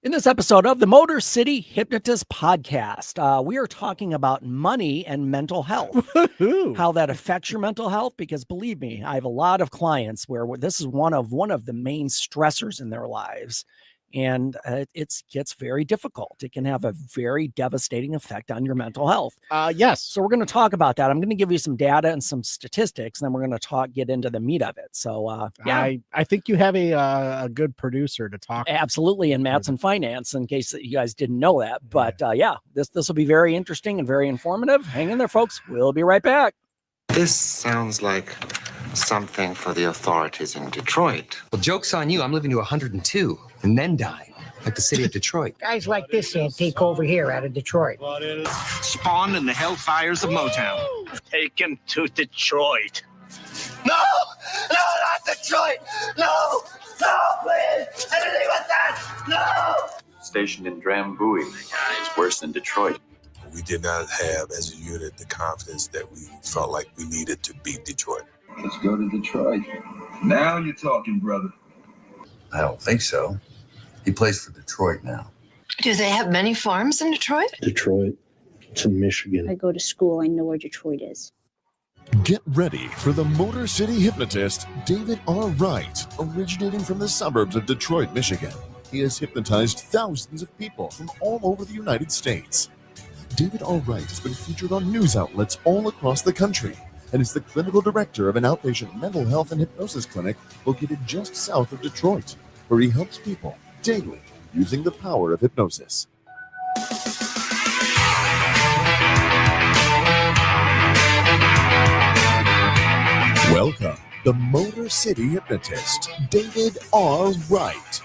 In this episode of the Motor City Hypnotist podcast, we are talking about money and mental health, how that affects your mental health. Because believe me, I have a lot of clients where this is one of the main stressors in their lives, and it gets very difficult. It can have a very devastating effect on your mental health. Yes. So we're going to talk about that. I'm going to give you some data and some statistics, and then we're going to get into the meat of it. So yeah, I think you have a good producer to talk. Absolutely, and Matt's in finance, in case you guys didn't know that. But yeah, this will be very interesting and very informative. Hang in there, folks. We'll be right back. This sounds like something for the authorities in Detroit. Well, joke's on you. I'm living to 102 and then dying, like the city of Detroit. Guys like this take over here out of Detroit. Spawned in the hellfires of Motown. Taken to Detroit. No, not Detroit. No, please. Anything with that. No. Stationed in Drambuie. It's worse than Detroit. We did not have, as a unit, the confidence that we felt like we needed to beat Detroit. Let's go to Detroit. Now you're talking, brother. I don't think so. He plays for Detroit now. Do they have many farms in Detroit? Detroit. It's in Michigan. I go to school. I know where Detroit is. Get ready for the Motor City Hypnotist, David R. Wright, originating from the suburbs of Detroit, Michigan. He has hypnotized thousands of people from all over the United States. David R. Wright has been featured on news outlets all across the country and is the clinical director of an outpatient mental health and hypnosis clinic located just south of Detroit, where he helps people daily using the power of hypnosis. Welcome, the Motor City Hypnotist, David R. Wright.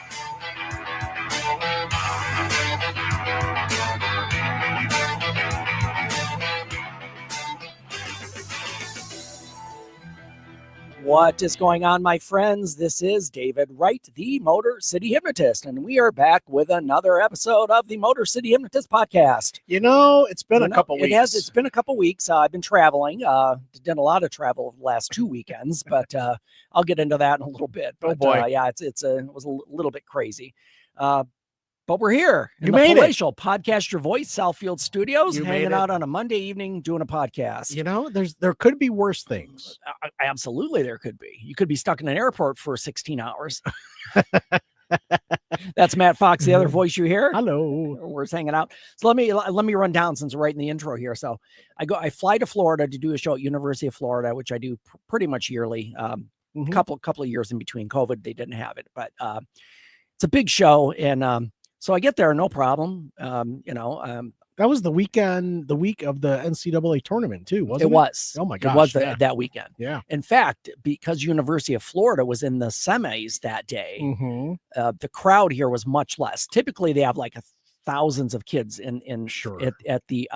What is going on, my friends? This is David Wright, the Motor City Hypnotist, and we are back with another episode of the Motor City Hypnotist podcast. You know, it's been a couple weeks. It's been a couple weeks. I've been traveling. Done a lot of travel the last 2 weekends, but I'll get into that in a little bit. But, oh boy, yeah, it was a little bit crazy. But we're here in you the made palatial Podcast Your Voice, Southfield Studios, you hanging out on a Monday evening doing a podcast. You know, there could be worse things. Absolutely, there could be. You could be stuck in an airport for 16 hours. That's Matt Fox, the other voice you hear. Hello, we're just hanging out. So let me run down since we're right in the intro here. So I fly to Florida to do a show at University of Florida, which I do pretty much yearly. Couple of years in between COVID, they didn't have it, but it's a big show and. So I get there, no problem. That was the week of the NCAA tournament too, wasn't it? It was. Oh my gosh. It was that weekend. Yeah. In fact, because University of Florida was in the semis that day, the crowd here was much less. Typically they have like thousands of kids in sure. at the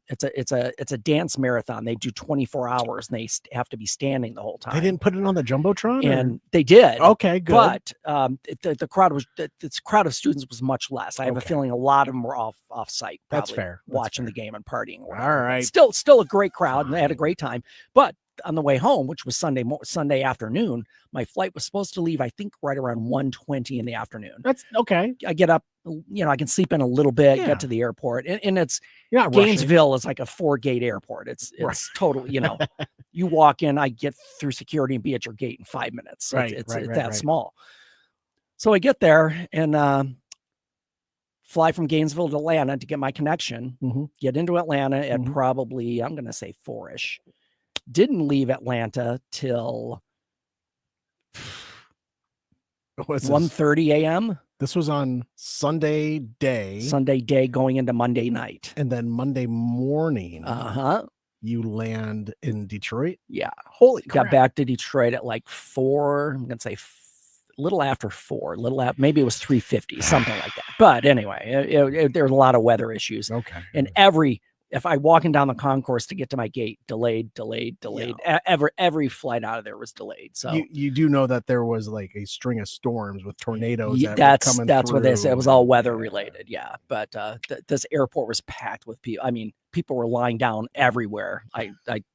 it's a dance marathon. They do 24 hours and they have to be standing the whole time. They didn't put it on the Jumbotron, and they did. Okay, good. But the crowd of students was much less. I have a feeling a lot of them were off site. That's fair. Watching the game and partying. All right. Still a great crowd, and they had a great time. But on the way home, which was Sunday afternoon, my flight was supposed to leave, I think, right around 1:20 in the afternoon. That's okay. I get up, I can sleep in a little bit, get to the airport, and it's Gainesville is like a 4-gate airport. It's total, you walk in, I get through security and be at your gate in 5 minutes. So it's that small. So I get there and fly from Gainesville to Atlanta to get my connection. Get into Atlanta at probably, I'm going to say 4-ish. Didn't leave Atlanta till 1:30 a.m. This was on Sunday day going into Monday night. And then Monday morning, you land in Detroit. Yeah. Holy crap. Got back to Detroit at like 4, I'm going to say a little after 4, maybe it was 3:50, something like that. But anyway, there were a lot of weather issues. Okay. And if I walking down the concourse to get to my gate, delayed. Yeah. Every flight out of there was delayed. So you do know that there was like a string of storms with tornadoes. That's what they said. It was all weather related. Yeah. But this airport was packed with people. I mean, people were lying down everywhere. I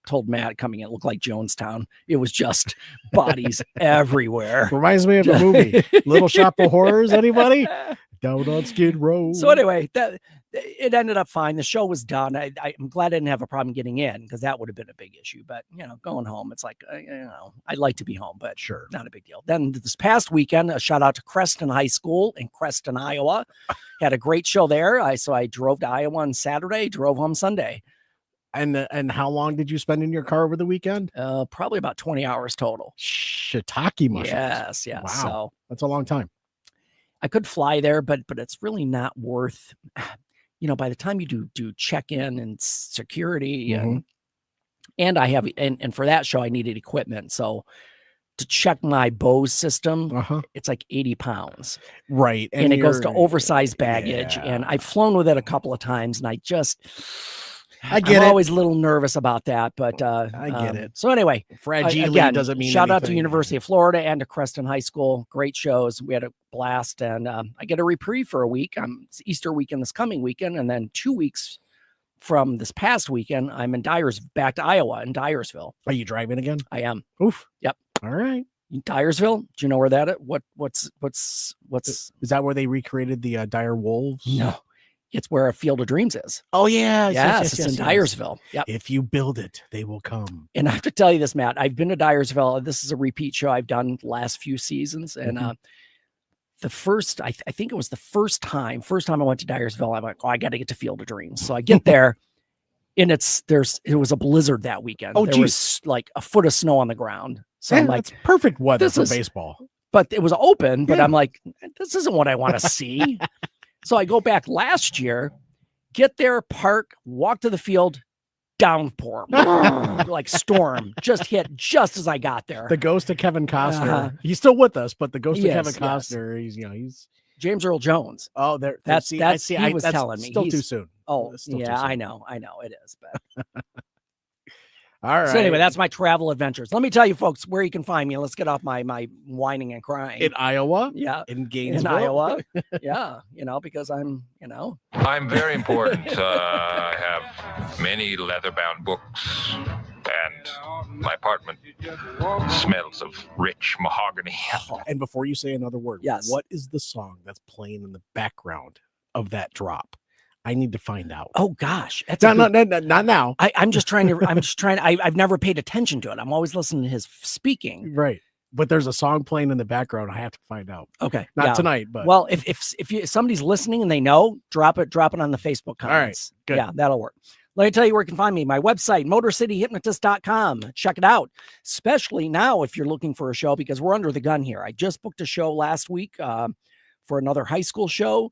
told Matt coming in, it looked like Jonestown. It was just bodies everywhere. Reminds me of a movie, Little Shop of Horrors. Anybody? Down on Skid Row. So anyway, that it ended up fine. The show was done. I'm glad I didn't have a problem getting in because that would have been a big issue. But going home, it's like I'd like to be home, but sure, not a big deal. Then this past weekend, a shout out to Creston High School in Creston, Iowa. Had a great show there. I drove to Iowa on Saturday, drove home Sunday. And how long did you spend in your car over the weekend? Probably about 20 hours total. Shiitake mushrooms. Yes. Wow. So that's a long time. I could fly there, but it's really not worth, by the time you do check-in and security and I have, and for that show, I needed equipment. So to check my Bose system, it's like 80 pounds. Right. And it goes to oversized baggage. And I've flown with it a couple of times and I'm always a little nervous about that, but I get it. So anyway, fragile again, doesn't mean shout out to anything. University of Florida and to Creston High School. Great shows. We had a blast, and I get a reprieve for a week. It's Easter weekend this coming weekend, and then 2 weeks from this past weekend, I'm in back to Iowa in Dyersville. Are you driving again? I am. Oof. Yep. All right. Dyersville. Do you know where that is? What's is that where they recreated the dire wolves? No. It's where a Field of Dreams is. Oh, yeah. Yes, it's in Dyersville. Yep. If you build it, they will come. And I have to tell you this, Matt. I've been to Dyersville. This is a repeat show I've done the last few seasons. And the first, I think it was the first time I went to Dyersville, I'm like, I got to get to Field of Dreams. So I get there, and it was a blizzard that weekend. Oh, there was like a foot of snow on the ground. So I'm like, it's perfect weather for baseball. But it was open, but I'm like, this isn't what I want to see. So I go back last year, get there, park, walk to the field, downpour, like storm, just hit just as I got there. The ghost of Kevin Costner. He's still with us, but the ghost of Kevin Costner, he's James Earl Jones. Oh, there. He was telling me. Still too soon. Oh, yeah, I know it is, but. All right. So anyway, that's my travel adventures. Let me tell you, folks, where you can find me. Let's get off my whining and crying. In Iowa? Yeah. In Gainesville? In Iowa. Yeah. Because I'm I'm very important. I have many leather-bound books, and my apartment smells of rich mahogany. And before you say another word, yes, what is the song that's playing in the background of that drop? I need to find out. Oh gosh, that's not now. I'm just trying to. I've never paid attention to it. I'm always listening to his speaking. Right, but there's a song playing in the background. I have to find out. Okay, not tonight, but well, if somebody's listening and they know, drop it on the Facebook comments. All right, good. Yeah, that'll work. Let me tell you where you can find me. My website, MotorCityHypnotist.com. Check it out, especially now if you're looking for a show, because we're under the gun here. I just booked a show last week for another high school show.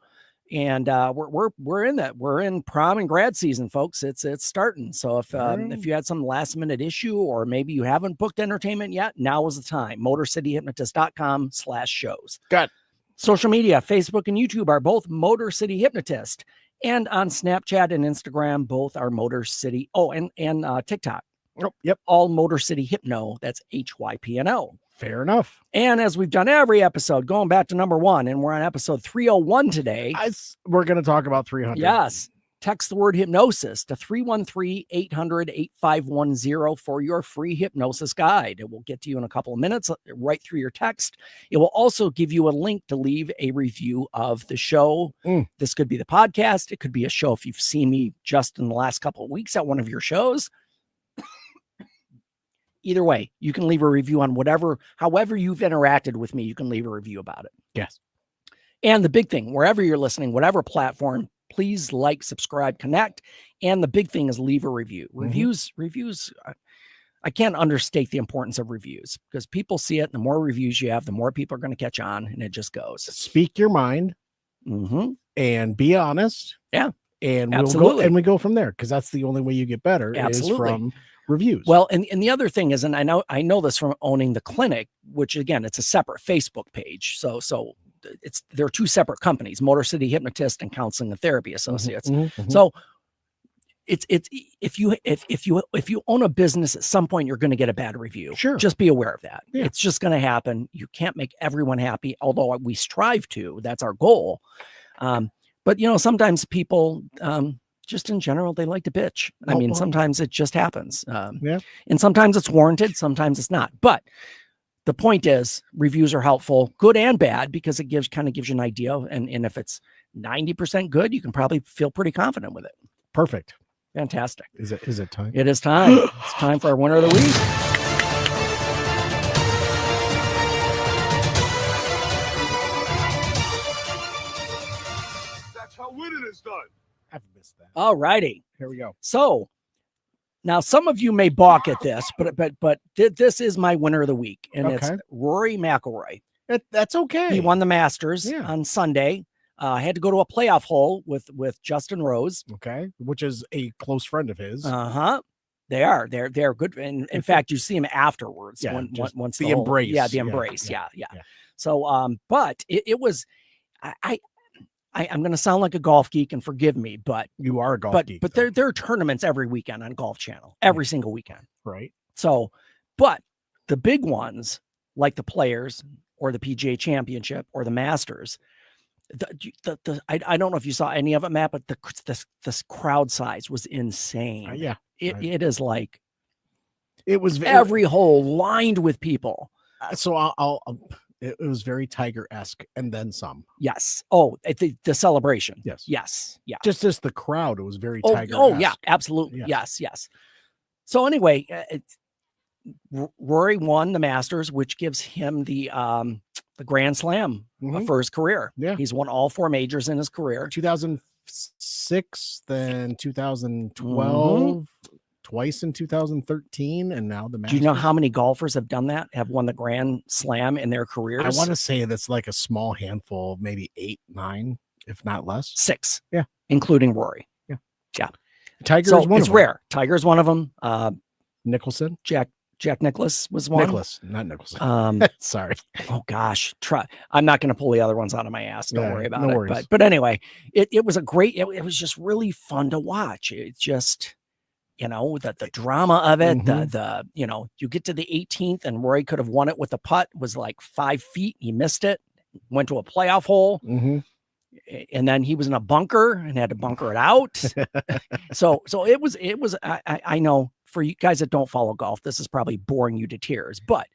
And we're in that. We're in prom and grad season, folks. It's starting. So if you had some last minute issue, or maybe you haven't booked entertainment yet, now is the time. MotorCityHypnotist.com/shows. Got it. Social media, Facebook and YouTube are both Motor City Hypnotist, and on Snapchat and Instagram, both are Motor City. Oh, and TikTok. Oh, yep. All Motor City Hypno. That's HYPNO. Fair enough. And as we've done every episode, going back to number 1, and we're on episode 301 today. We're going to talk about 300. Yes. Text the word hypnosis to 313-800-8510 for your free hypnosis guide. It will get to you in a couple of minutes, right through your text. It will also give you a link to leave a review of the show. This could be the podcast. It could be a show if you've seen me just in the last couple of weeks at one of your shows. Either way, you can leave a review on however you've interacted with me, you can leave a review about it. Yes. And the big thing, wherever you're listening, whatever platform, please like, subscribe, connect. And the big thing is leave a review. Reviews, I can't understate the importance of reviews, because people see it. The more reviews you have, the more people are going to catch on, and it just goes. Speak your mind and be honest. Yeah. And absolutely. we go from there, because that's the only way you get better is from reviews. Well, and the other thing is, and I know this from owning the clinic, which again, it's a separate Facebook page. So there are two separate companies, Motor City Hypnotist and Counseling and Therapy Associates. So it's if you own a business, at some point you're going to get a bad review. Sure. Just be aware of that. Yeah. It's just going to happen. You can't make everyone happy, although we strive to. That's our goal. But sometimes people just in general, they like to bitch. I mean, sometimes it just happens. And sometimes it's warranted, sometimes it's not. But the point is reviews are helpful, good and bad, because it kind of gives you an idea. And if it's 90% good, you can probably feel pretty confident with it. Perfect. Fantastic. Is it time? It is time. It's time for our winner of the week. That's how winning is done. I've missed that. All righty. Here we go. So now some of you may balk at this, but this is my winner of the week, and it's Rory McIlroy. That's okay. He won the Masters on Sunday. Had to go to a playoff hole with Justin Rose. Okay, which is a close friend of his. They are. They're good. And in fact, you see him afterwards. Yeah, once the embrace. Yeah, the embrace. Yeah. So, but it was. I'm going to sound like a golf geek, and forgive me, but you are a golf geek. But there are tournaments every weekend on Golf Channel, every single weekend. Right. So, but the big ones like the Players or the PGA Championship or the Masters, I don't know if you saw any of it, Matt, but this crowd size was insane. It is like it was every hole lined with people. So it was very Tiger-esque, and then some. Yes. Oh, the celebration. Yes. Yes. Yeah. Just as the crowd, it was very Tiger-esque. Oh, yeah, absolutely. Yes. So anyway, Rory won the Masters, which gives him the Grand Slam for his career. Yeah. He's won all 4 majors in his career. 2006, then 2012. Twice in 2013, and now the Masters. Do you know how many golfers have done that? Have won the Grand Slam in their careers? I want to say that's like a small handful, maybe 8, 9, if not less. 6. Yeah, including Rory. Yeah. Tiger so is one. It's of rare. Tiger's one of them. Nicholson, Jack Nicklaus was one. Not Nicholson. Sorry. Oh gosh, I'm not going to pull the other ones out of my ass. Don't worry about it. Worries. But anyway, it was a great. It was just really fun to watch. It just. The drama of it, the you get to the 18th and Rory could have won it with the putt, was like 5 feet. He missed it, went to a playoff hole. And then he was in a bunker and had to bunker it out. so it was, I know for you guys that don't follow golf, this is probably boring you to tears, but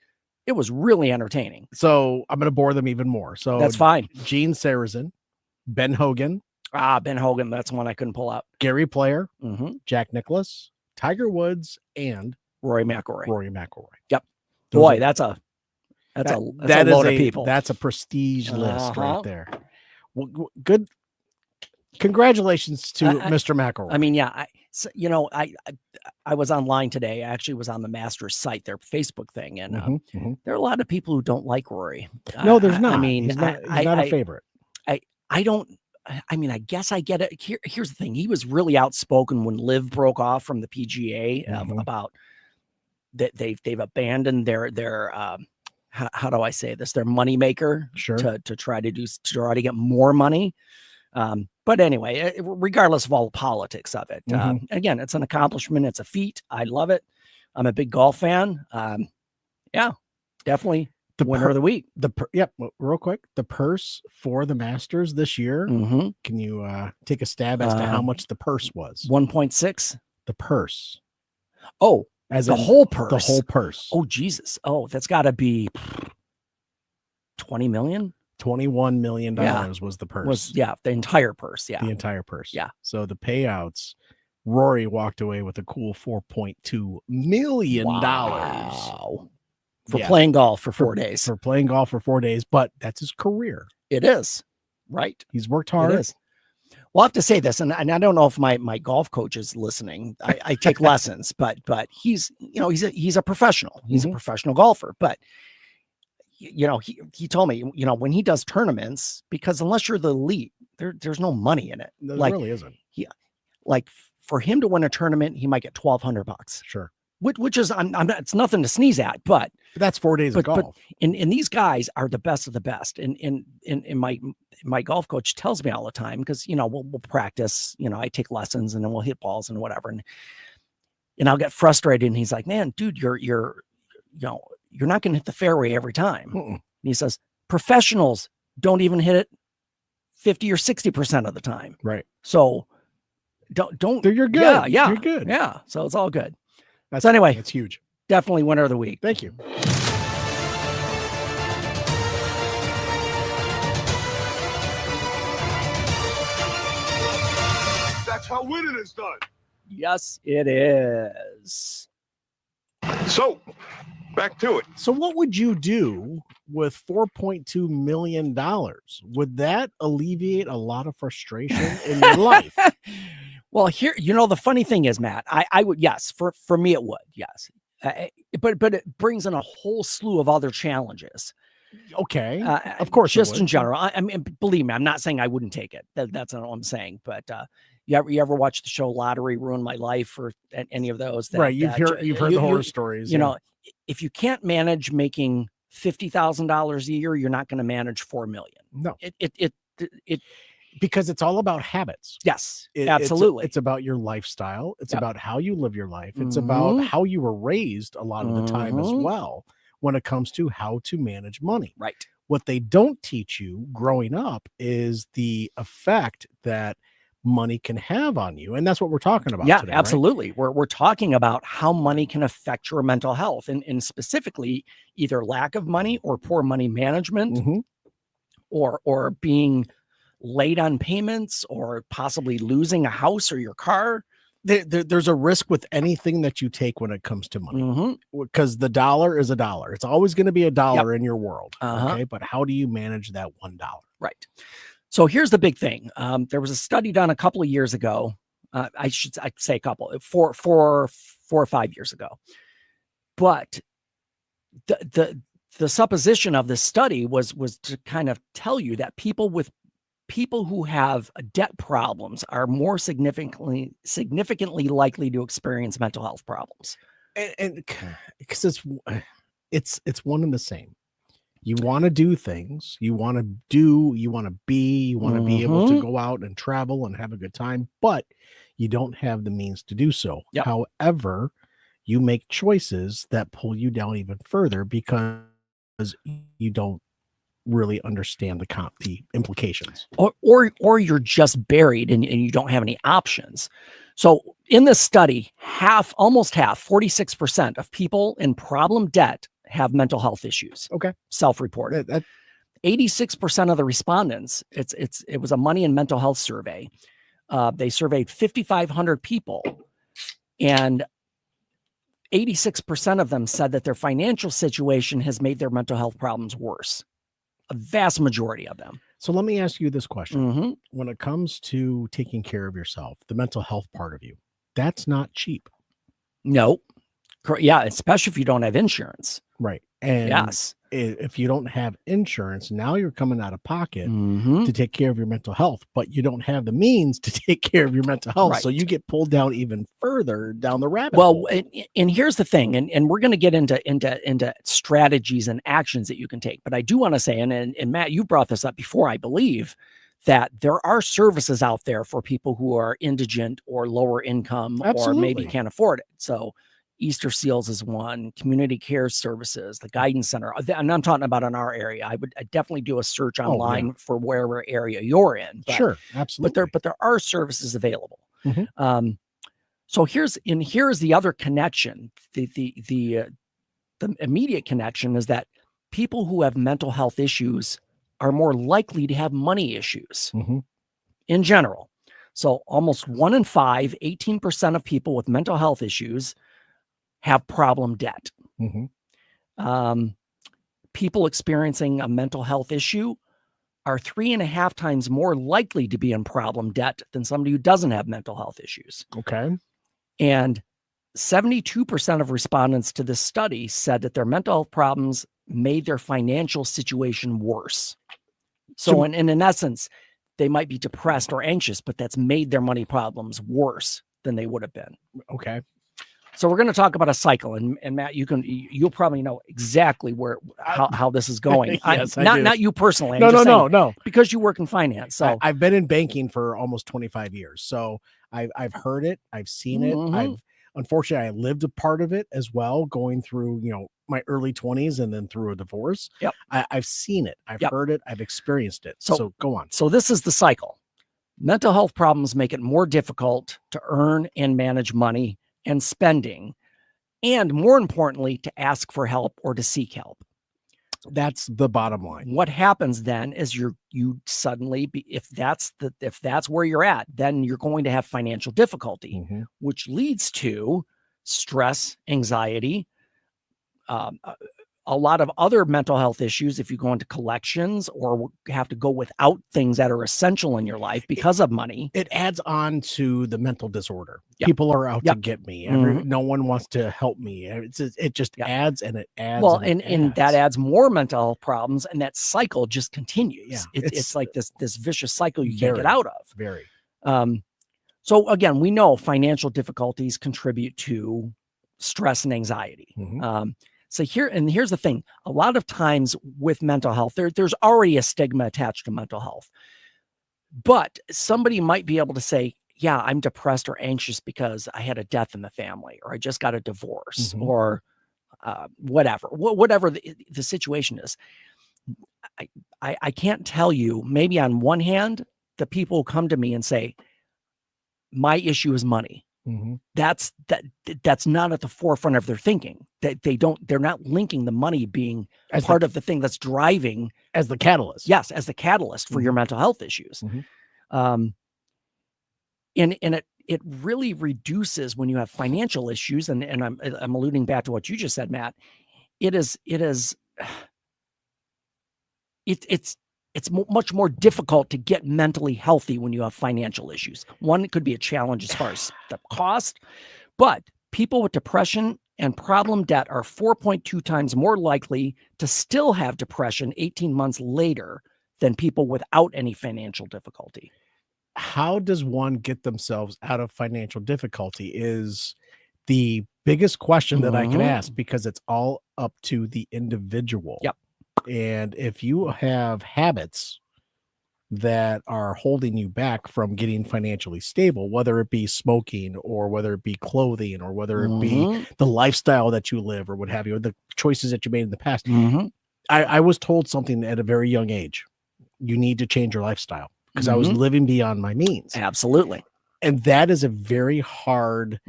it was really entertaining. So I'm going to bore them even more. So that's fine. Gene Sarazen, Ben Hogan. Ben Hogan. That's one I couldn't pull out. Gary Player, Jack Nicklaus, Tiger Woods, and Rory McIlroy. Yep. Boy, that's a load of people. That's a prestige list right there. Well, good. Congratulations to Mr. McIlroy. I mean, I was online today. I actually was on the Masters site, their Facebook thing, and there are a lot of people who don't like Rory. No, there's not. I mean, he's not a favorite. I don't. I mean, I guess I get it. Here's the thing. He was really outspoken when Liv broke off from the PGA about that they've abandoned their how do I say this? Their moneymaker to try to get more money. But anyway, regardless of all the politics of it, again, it's an accomplishment. It's a feat. I love it. I'm a big golf fan. Yeah, definitely. The winner of the week. Real quick. The purse for the Masters this year. Can you take a stab as to how much the purse was? 1.6. The purse. Oh, as the whole purse. The whole purse. Oh, Jesus. Oh, that's got to be 20 million. $21 million was the purse. The entire purse. Yeah. The entire purse. Yeah. So the payouts, Rory walked away with a cool $4.2 million. Wow. For playing golf for 4 days. For playing golf for 4 days, but that's his career. It is. Right. He's worked hard. It is. Well, I have to say this, and I don't know if my golf coach is listening. I take lessons, but he's a professional. He's a professional golfer. But he told me, when he does tournaments, because unless you're the elite, there's no money in it. There really isn't. For him to win a tournament, he might get $1,200. Sure. Which is it's nothing to sneeze at, but that's 4 days of golf. And these guys are the best of the best. And my golf coach tells me all the time, because we'll practice. I take lessons and then we'll hit balls and whatever. And I'll get frustrated. And he's like, "Man, dude, you're not going to hit the fairway every time." And he says, "Professionals don't even hit it 50 or 60% of the time." Right. So don't. You're good. Yeah. You're good. Yeah. So it's all good. So anyway, that's huge. Definitely winner of the week. Thank you. That's how winning is done. Yes, it is. So, back to it. So what would you do with $4.2 million? Would that alleviate a lot of frustration in your life? Well, here, the funny thing is, Matt, I would, yes, for me, it would, yes. But it brings in a whole slew of other challenges. Okay. Of course. Just in general. I mean, believe me, I'm not saying I wouldn't take it. That's not what I'm saying. But you ever watch the show Lottery Ruined My Life or any of those? Right. You've heard the horror stories. If you can't manage making $50,000 a year, you're not going to manage $4 million. No. It because it's all about habits. Yes, absolutely. It's about your lifestyle. It's about how you live your life. It's about how you were raised a lot of the time as well when it comes to how to manage money. Right. What they don't teach you growing up is the effect that money can have on you. And that's what we're talking about today, absolutely. Right? We're talking about how money can affect your mental health and specifically either lack of money or poor money management or being late on payments or possibly losing a house or your car. There's a risk with anything that you take when it comes to money, because the dollar is a dollar. It's always going to be a dollar in your world. Okay. But how do you manage that $1? Right. So here's the big thing. There was a study done a couple of years ago. I'd say a couple, 4 or 5 years ago. But the supposition of this study was to kind of tell you that people who have debt problems are more significantly likely to experience mental health problems. And because it's one and the same. You want to do things, you want to be able to go out and travel and have a good time, but you don't have the means to do so. Yep. However, you make choices that pull you down even further because you don't really understand the implications, or you're just buried and you don't have any options. So in this study, almost half, 46% of people in problem debt have mental health issues. Okay. Self-reported. 86% of the respondents, it was a money and mental health survey. They surveyed 5,500 people and 86% of them said that their financial situation has made their mental health problems worse. A vast majority of them. So let me ask you this question. When it comes to taking care of yourself, the mental health part of you, that's not cheap. No. Yeah, especially if you don't have insurance. Right. And yes, if you don't have insurance, now you're coming out of pocket to take care of your mental health, but you don't have the means to take care of your mental health. Right. So you get pulled down even further down the rabbit hole. And here's the thing, and we're going to get into strategies and actions that you can take. But I do want to say, and Matt, you brought this up before, I believe, that there are services out there for people who are indigent or lower income or maybe can't afford it. So Easter Seals is one, community care services, the guidance center. And I'm talking about in our area. I'd definitely do a search online for wherever area you're in. But, sure, absolutely. But there are services available. So here's the other connection. The immediate connection is that people who have mental health issues are more likely to have money issues in general. So almost 1 in 5, 18% of people with mental health issues have problem debt. People experiencing a mental health issue are 3.5 times more likely to be in problem debt than somebody who doesn't have mental health issues. Okay. And 72% of respondents to this study said that their mental health problems made their financial situation worse. So in essence, they might be depressed or anxious, but that's made their money problems worse than they would have been. Okay. So we're going to talk about a cycle, and Matt, you'll probably know exactly how this is going. Yes, not you personally. No, because you work in finance. So I've been in banking for almost 25 years. So I've heard it, I've seen it. Unfortunately, I lived a part of it as well, going through my early 20s and then through a divorce. Yep. I've seen it, I've heard it, I've experienced it. So go on. So this is the cycle. Mental health problems make it more difficult to earn and manage money and spending, and more importantly, to ask for help or to seek help. That's the bottom line. What happens then is you suddenly, if that's where you're at, then you're going to have financial difficulty, which leads to stress, anxiety, a lot of other mental health issues if you go into collections or have to go without things that are essential in your life because of money. It adds on to the mental disorder. Yep. People are out Yep. to get me. Mhm. No one wants to help me. It just adds and it adds. Well, and and that adds more mental health problems, and that cycle just continues. Yeah, It's like this vicious cycle you can't very, get out of. Very. So again, we know financial difficulties contribute to stress and anxiety. So here's the thing. A lot of times with mental health, there's already a stigma attached to mental health. But somebody might be able to say, yeah, I'm depressed or anxious because I had a death in the family, or I just got a divorce, or whatever the situation is. I can't tell you, maybe on one hand, the people come to me and say, my issue is money. That's not at the forefront of their thinking. They're not linking the money being as part of the thing that's driving as the catalyst. Yes, as the catalyst for your mental health issues. And it really reduces when you have financial issues. And I'm alluding back to what you just said, Matt. It's much more difficult to get mentally healthy when you have financial issues. One, it could be a challenge as far as the cost, but people with depression and problem debt are 4.2 times more likely to still have depression 18 months later than people without any financial difficulty. How does one get themselves out of financial difficulty is the biggest question that I can ask, because it's all up to the individual. Yep. And if you have habits that are holding you back from getting financially stable, whether it be smoking or whether it be clothing or whether it be the lifestyle that you live or what have you, or the choices that you made in the past. I was told something at a very young age. You need to change your lifestyle because I was living beyond my means. Absolutely. And that is a very hard,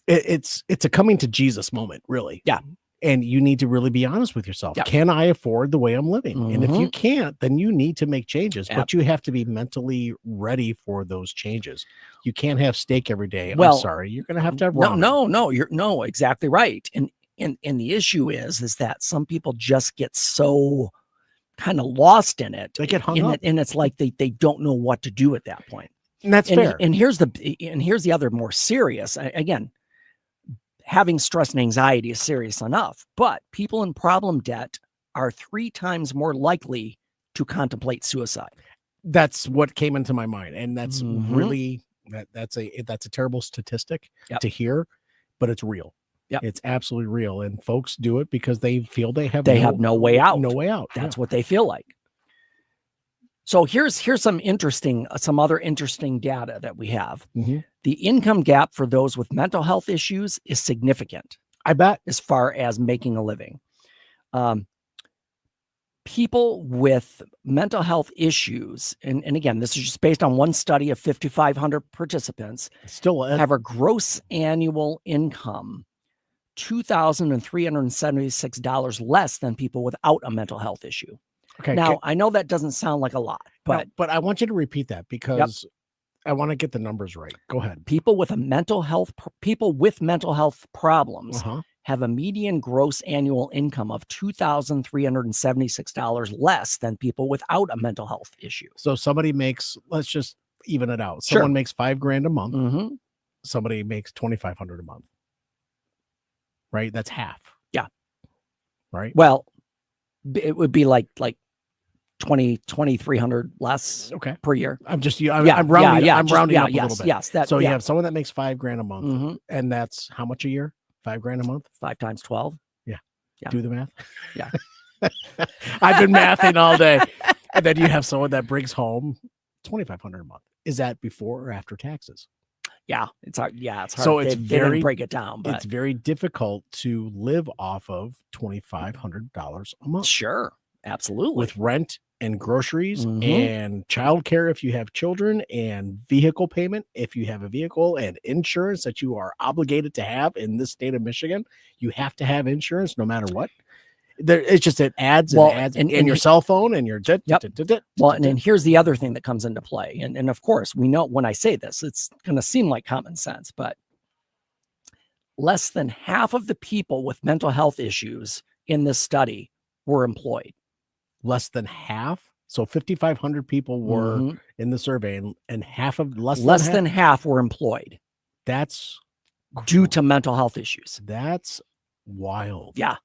it's a coming to Jesus moment, really. Yeah. And you need to really be honest with yourself. Yep. Can I afford the way I'm living? And if you can't, then you need to make changes, but you have to be mentally ready for those changes. You can't have steak every day. Well, I'm sorry. You're going to have ramen. No, exactly right. And the issue is that some people just get so kind of lost in it. They get hung up. And it's like they don't know what to do at that point. And that's fair. And here's the other more serious, again, having stress and anxiety is serious enough, but people in problem debt are 3 times more likely to contemplate suicide. That's what came into my mind. And that's really, that's a terrible statistic to hear, but it's real. Yep. It's absolutely real. And folks do it because they feel they have no way out. No way out. That's what they feel like. So here's some other interesting data that we have. The income gap for those with mental health issues is significant. I bet. As far as making a living. People with mental health issues, and again, this is just based on one study of 5,500 participants, still have a gross annual income $2,376 less than people without a mental health issue. Okay. Now, I know that doesn't sound like a lot, but I want you to repeat that because I want to get the numbers right. Go ahead. People with mental health problems have a median gross annual income of $2,376 less than people without a mental health issue. So somebody makes, let's just even it out. Someone makes $5,000 a month. Somebody makes $2,500 a month. Right? That's half. Yeah. Right. Well, it would be like 2,300 less per year. I'm rounding up a little bit. Yes. You have someone that makes $5,000 a month, and that's how much a year? $5,000 a month? 5 times 12. Yeah. Do the math. Yeah. I've been mathing all day. And then you have someone that brings home $2,500 a month. Is that before or after taxes? Yeah, it's hard. Yeah, it's hard. So they didn't break it down, but it's very difficult to live off of $2,500 a month. Sure, absolutely. With rent and groceries and childcare if you have children, and vehicle payment if you have a vehicle, and insurance that you are obligated to have in this state of Michigan. You have to have insurance no matter what. It's just it adds and adds in your cell phone and your Well, and then here's the other thing that comes into play, and of course we know when I say this, it's going to seem like common sense, but less than half of the people with mental health issues in this study were employed. Less than half. So 5,500 people were in the survey, and half of less than half were employed. That's due to mental health issues. That's wild. Yeah.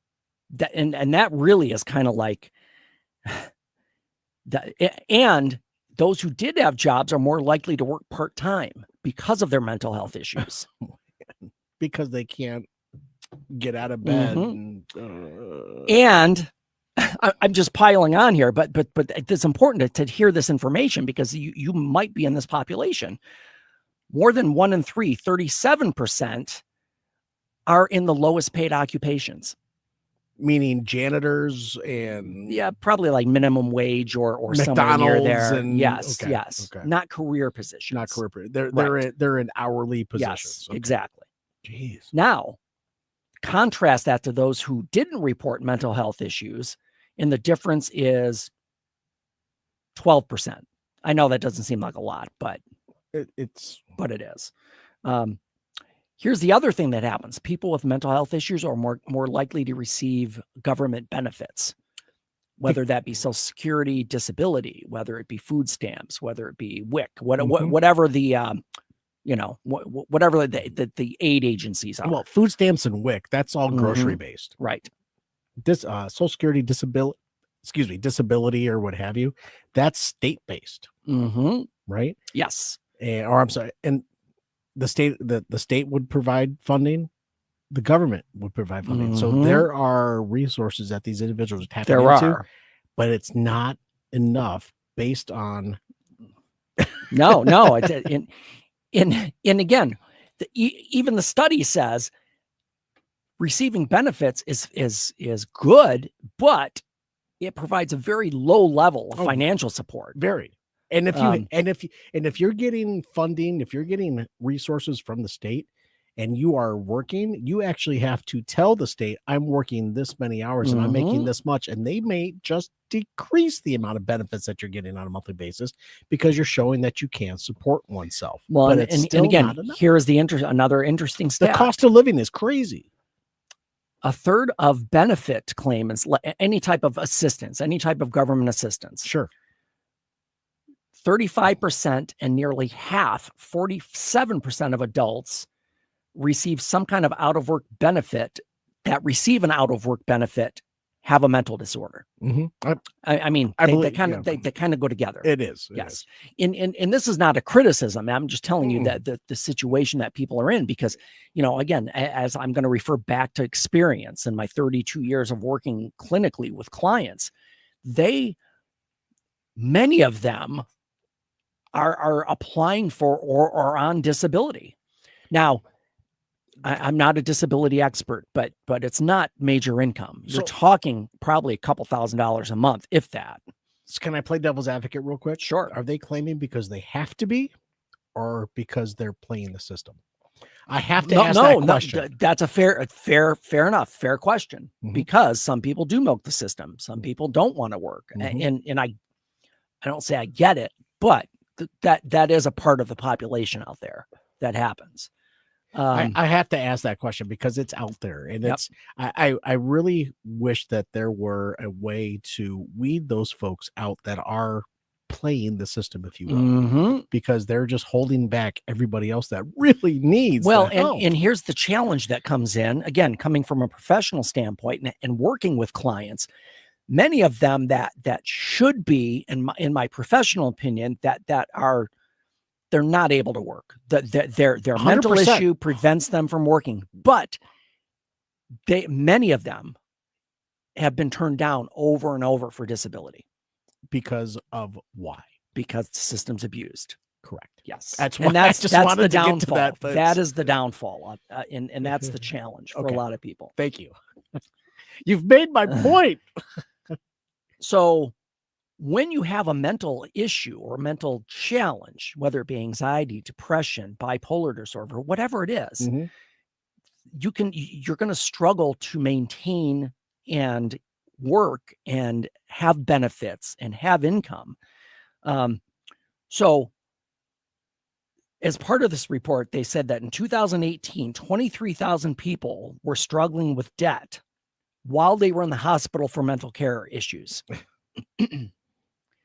And that really is kind of like that. And those who did have jobs are more likely to work part-time because of their mental health issues. Because they can't get out of bed. And I'm just piling on here, but it's important to hear this information because you might be in this population. More than 1 in 3, 37% are in the lowest paid occupations. Meaning janitors and probably like minimum wage or somewhere near there. Yes. Not career positions. Not career. They're in hourly positions. Yes, exactly. Jeez. Now, contrast that to those who didn't report mental health issues, and the difference is 12%. I know that doesn't seem like a lot, but it is. Here's the other thing that happens. People with mental health issues are more likely to receive government benefits, whether that be Social Security, disability, whether it be food stamps, whether it be WIC, whatever the whatever the aid agencies are. Well, food stamps and WIC, that's all grocery based. Right. This Social Security, disability or what have you, that's state based. Right? Yes. Or I'm sorry, and the state would provide funding, the government would provide funding. So there are resources that these individuals tap into, but it's not enough based on no. And again, even the study says receiving benefits is good, but it provides a very low level of financial support. Very. And if you're getting funding, if you're getting resources from the state and you are working, you actually have to tell the state, I'm working this many hours and I'm making this much. And they may just decrease the amount of benefits that you're getting on a monthly basis because you're showing that you can support oneself. Well, and again, here's another interesting stat. The cost of living is crazy. A third of benefit claimants, any type of assistance, any type of government assistance. Sure. 35% and nearly half, 47% of adults receive some kind of out-of-work benefit that receive an out-of-work benefit have a mental disorder. I mean, they kind of go together. It is. Yes. And this is not a criticism. I'm just telling you that the situation that people are in, because, again, as I'm going to refer back to experience in my 32 years of working clinically with clients, many of them are applying for or on disability. Now, I'm not a disability expert, but it's not major income. You're talking probably a couple $1,000s a month, if that. So can I play devil's advocate real quick? Sure. Are they claiming because they have to be, or because they're playing the system? I have to ask that question. No, that's a fair enough, fair question. Because some people do milk the system. Some people don't want to work, and I don't say I get it, but that is a part of the population out there that happens. I have to ask that question because it's out there, and I really wish that there were a way to weed those folks out that are playing the system, if you will, because they're just holding back everybody else that really needs. Well, and here's the challenge that comes in, again, coming from a professional standpoint and working with clients. Many of them that should be, in my professional opinion, that are, they're not able to work. Their mental 100%. issue prevents them from working, but many of them have been turned down over and over for disability. Because of why? Because the system's abused. Correct. Yes. That's the downfall. That, that is the downfall. And that's the challenge for a lot of people. Thank you. You've made my point. So when you have a mental issue or mental challenge, whether it be anxiety, depression, bipolar disorder, whatever it is, you're going to struggle to maintain and work and have benefits and have income. So as part of this report, they said that in 2018, 23,000 people were struggling with debt while they were in the hospital for mental care issues.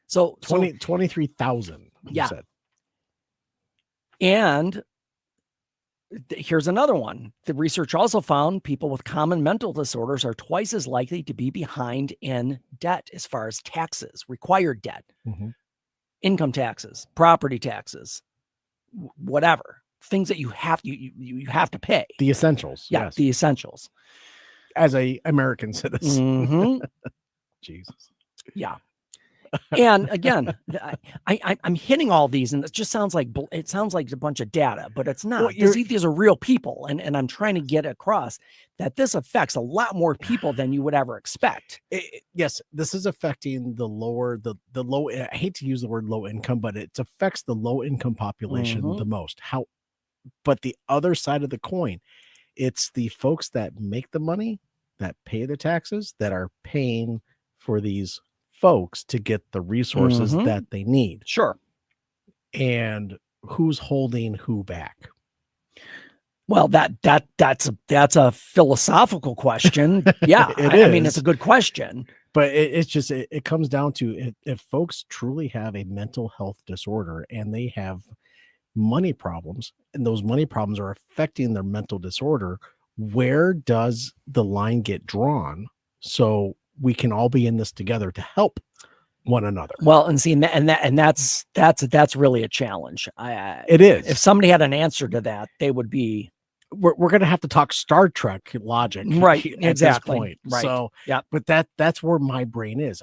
So 23,000. Yeah. Said. And here's another one. The research also found people with common mental disorders are twice as likely to be behind in debt as far as taxes, required debt, income taxes, property taxes, whatever, things that you have to pay. The essentials. Yeah, yes. the essentials. As a American citizen. Jesus. Yeah. And again, I'm hitting all these, and it just sounds like a bunch of data, but it's not. Well, these are real people, and I'm trying to get across that this affects a lot more people than you would ever expect. Yes, this is affecting the low. I hate to use the word low income, but it affects the low income population the most. But the other side of the coin, it's the folks that make the money, that pay the taxes, that are paying for these folks to get the resources that they need. Sure. And who's holding who back? Well, that's a philosophical question. Yeah. I mean, it's a good question. But it comes down to if folks truly have a mental health disorder and they have money problems, and those money problems are affecting their mental disorder, where does the line get drawn so we can all be in this together to help one another? Well, and see, and that's really a challenge. It is. If somebody had an answer to that, they would be. We're going to have to talk Star Trek logic, right? At Exactly. this point. Right. So, yeah. But that's where my brain is.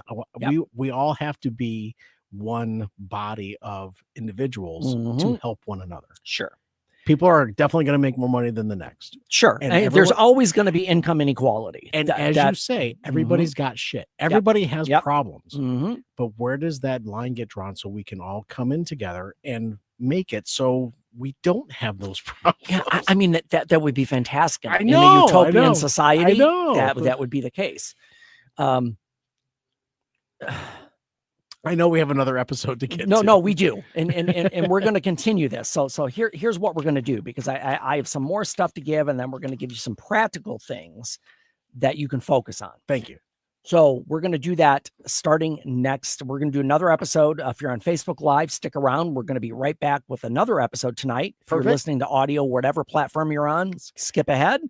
We all have to be one body of individuals to help one another. Sure. People are definitely going to make more money than the next. Sure. And there's always going to be income inequality. And as you say, everybody's got shit. Everybody has problems. But where does that line get drawn so we can all come in together and make it so we don't have those problems? Yeah, I mean, that would be fantastic. I know, in a utopian society, I know. That would be the case. I know we have another episode to get to. No, we do. And we're going to continue this. So here's what we're going to do, because I have some more stuff to give, and then we're going to give you some practical things that you can focus on. Thank you. So we're going to do that starting next. We're going to do another episode. If you're on Facebook Live, stick around. We're going to be right back with another episode tonight. If you're listening to audio, whatever platform you're on, skip ahead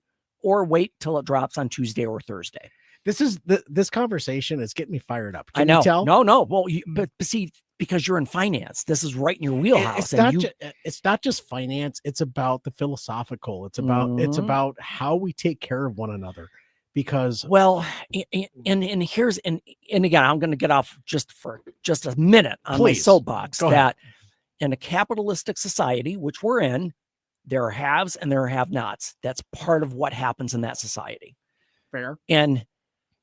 or wait till it drops on Tuesday or Thursday. This conversation is getting me fired up. I know. You tell? No. Well, but see, because you're in finance, this is right in your wheelhouse. It's not just finance. It's about the philosophical. It's about how we take care of one another. Because and again, I'm going to get off just for just a minute on my soapbox that in a capitalistic society, which we're in, there are haves and there are have-nots. That's part of what happens in that society. Fair. And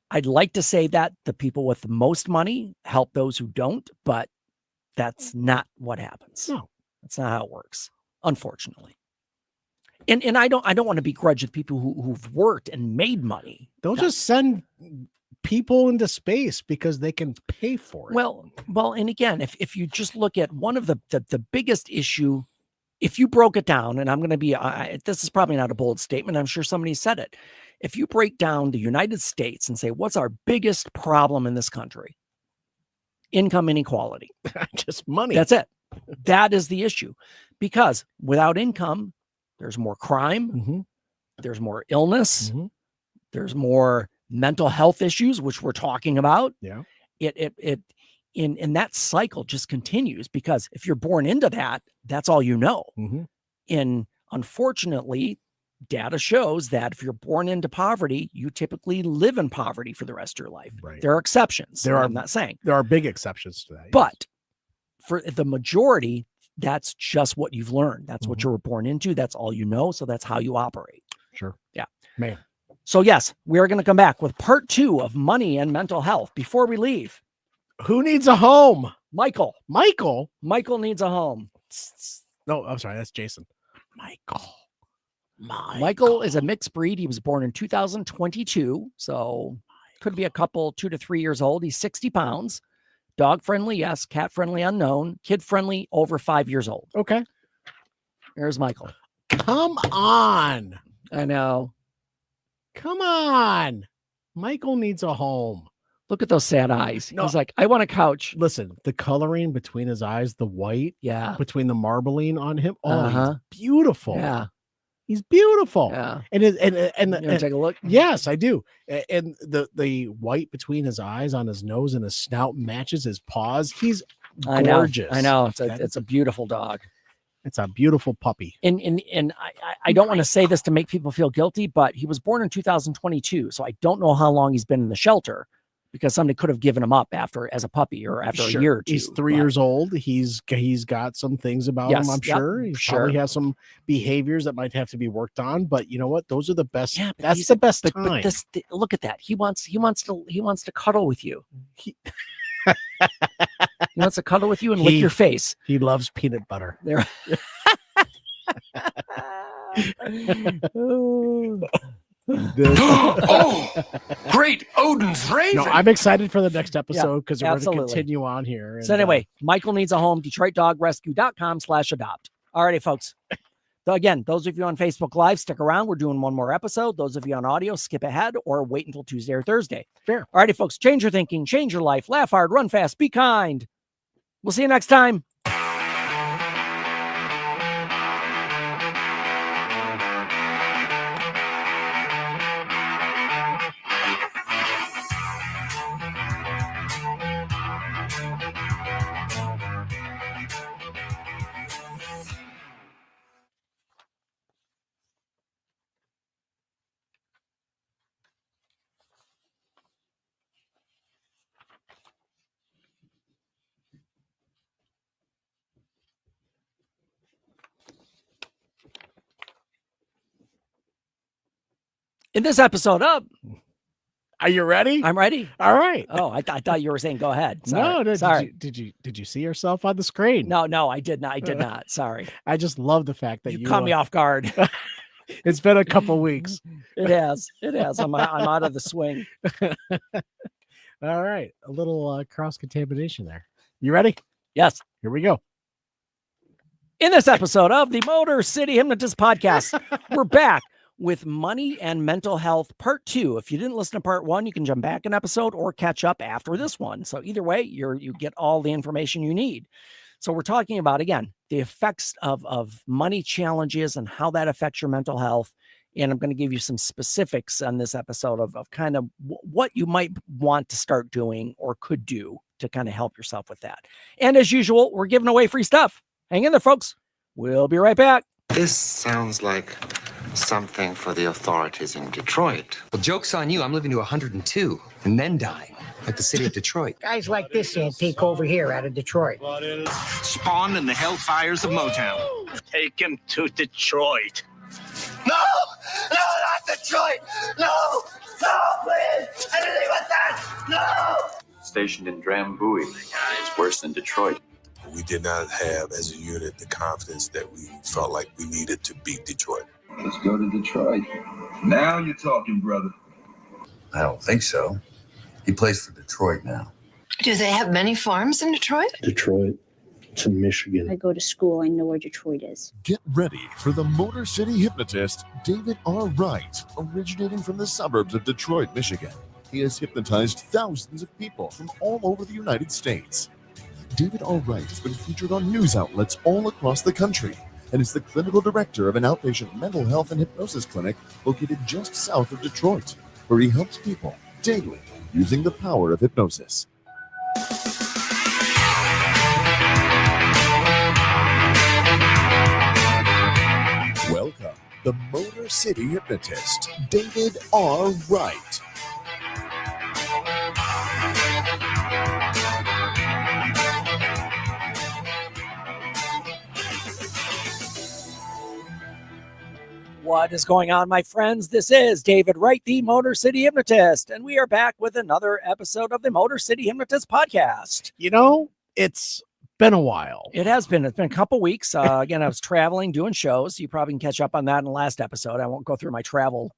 I'd like to say that the people with the most money help those who don't, but that's not what happens. No, that's not how it works, unfortunately. And I don't want to begrudge the people who've worked and made money. They'll just send people into space because they can pay for it. Well, and again, if you just look at one of the biggest issue, if you broke it down, and I'm going to be, this is probably not a bold statement. I'm sure somebody said it. If you break down the United States and say, what's our biggest problem in this country? Income inequality. Just money. That's it. That is the issue. Because without income, there's more crime. There's more illness. There's more mental health issues, which we're talking about. Yeah. And that cycle just continues, because if you're born into that, that's all you know. And unfortunately, data shows that if you're born into poverty, you typically live in poverty for the rest of your life. Right. There are exceptions. I'm not saying there are big exceptions to that. But for the majority, that's just what you've learned. That's what you were born into. That's all you know. So that's how you operate. Sure. Yeah. Man. So yes, we are going to come back with part 2 of money and mental health. Before we leave, who needs a home? Michael. Michael needs a home. No, I'm sorry. That's Jason. Michael is a mixed breed. He was born in 2022. So Could be a couple 2 to 3 years old. He's 60 pounds. Dog friendly, yes. Cat friendly, unknown. Kid friendly, over 5 years old. Okay. There's Michael. Come on. I know. Come on. Michael needs a home. Look at those sad eyes. No. He's like, I want a couch. Listen, the coloring between his eyes, the white, Yeah. between the marbling on him. Oh, Uh-huh. he's beautiful. Yeah. He's beautiful. Yeah. And You wanna take a look? Yes, I do. And the white between his eyes, on his nose and his snout matches his paws. He's gorgeous. I know. It's a beautiful dog. It's a beautiful puppy. And I don't want to say this to make people feel guilty, but he was born in 2022. So I don't know how long he's been in the shelter, because somebody could have given him up as a puppy or after a year or two. He's 3 years old. He's got some things about him, I'm sure. He probably has some behaviors that might have to be worked on, but you know what? Those are the best. Yeah, that's the best time. But look at that. He wants to cuddle with you. He wants to cuddle with you and lick your face. He loves peanut butter. There. Oh, great. Odin's Raven. No, I'm excited for the next episode because we're going to absolutely. continue on here. So anyway, Michael needs a home, DetroitDogRescue.com/adopt. All righty, folks. So again, those of you on Facebook Live, stick around. We're doing one more episode. Those of you on audio, skip ahead or wait until Tuesday or Thursday. Fair. All righty, folks. Change your thinking, change your life, laugh hard, run fast, be kind. We'll see you next time. In this episode of, are you ready? I'm ready. All right. Oh, I thought you were saying go ahead. Sorry. No, sorry. Did you see yourself on the screen? No, I did not. I did not. Sorry. I just love the fact that you caught me off guard. It's been a couple weeks. It has. I'm out of the swing. All right, a little cross contamination there. You ready? Yes. Here we go. In this episode of the Motor City Hypnotist podcast, we're back with money and mental health part 2. If you didn't listen to part 1, you can jump back an episode or catch up after this one. So either way, you get all the information you need. So we're talking about, again, the effects of money challenges and how that affects your mental health. And I'm going to give you some specifics on this episode of kind of what you might want to start doing or could do to kind of help yourself with that. And as usual, we're giving away free stuff. Hang in there, folks. We'll be right back. This sounds like something for the authorities in Detroit. Well, joke's on you. I'm living to 102 and then dying, like the city of Detroit. Guys like this antique over here out of Detroit. Spawn in the hellfires of Motown. Take him to Detroit. No, not Detroit. No, please. Anything but that. No. Stationed in Drambuie. It's worse than Detroit. We did not have, as a unit, the confidence that we felt like we needed to beat Detroit. Let's go to Detroit. Now you're talking, brother. I don't think so. He plays for Detroit now. Do they have many farms in Detroit? Detroit to Michigan. I go to school. I know where Detroit is. Get ready for the Motor City Hypnotist, David R. Wright, originating from the suburbs of Detroit, Michigan. He has hypnotized thousands of people from all over the United States. David R. Wright has been featured on news outlets all across the country and is the clinical director of an outpatient mental health and hypnosis clinic located just south of Detroit, where he helps people daily using the power of hypnosis. Welcome, the Motor City Hypnotist, David R. Wright. What is going on, my friends? This is David Wright, the Motor City Hypnotist, and we are back with another episode of the Motor City Hypnotist podcast. You know, it's been a while. It has been. It's been a couple weeks. Again, I was traveling, doing shows. You probably can catch up on that in the last episode. I won't go through my travel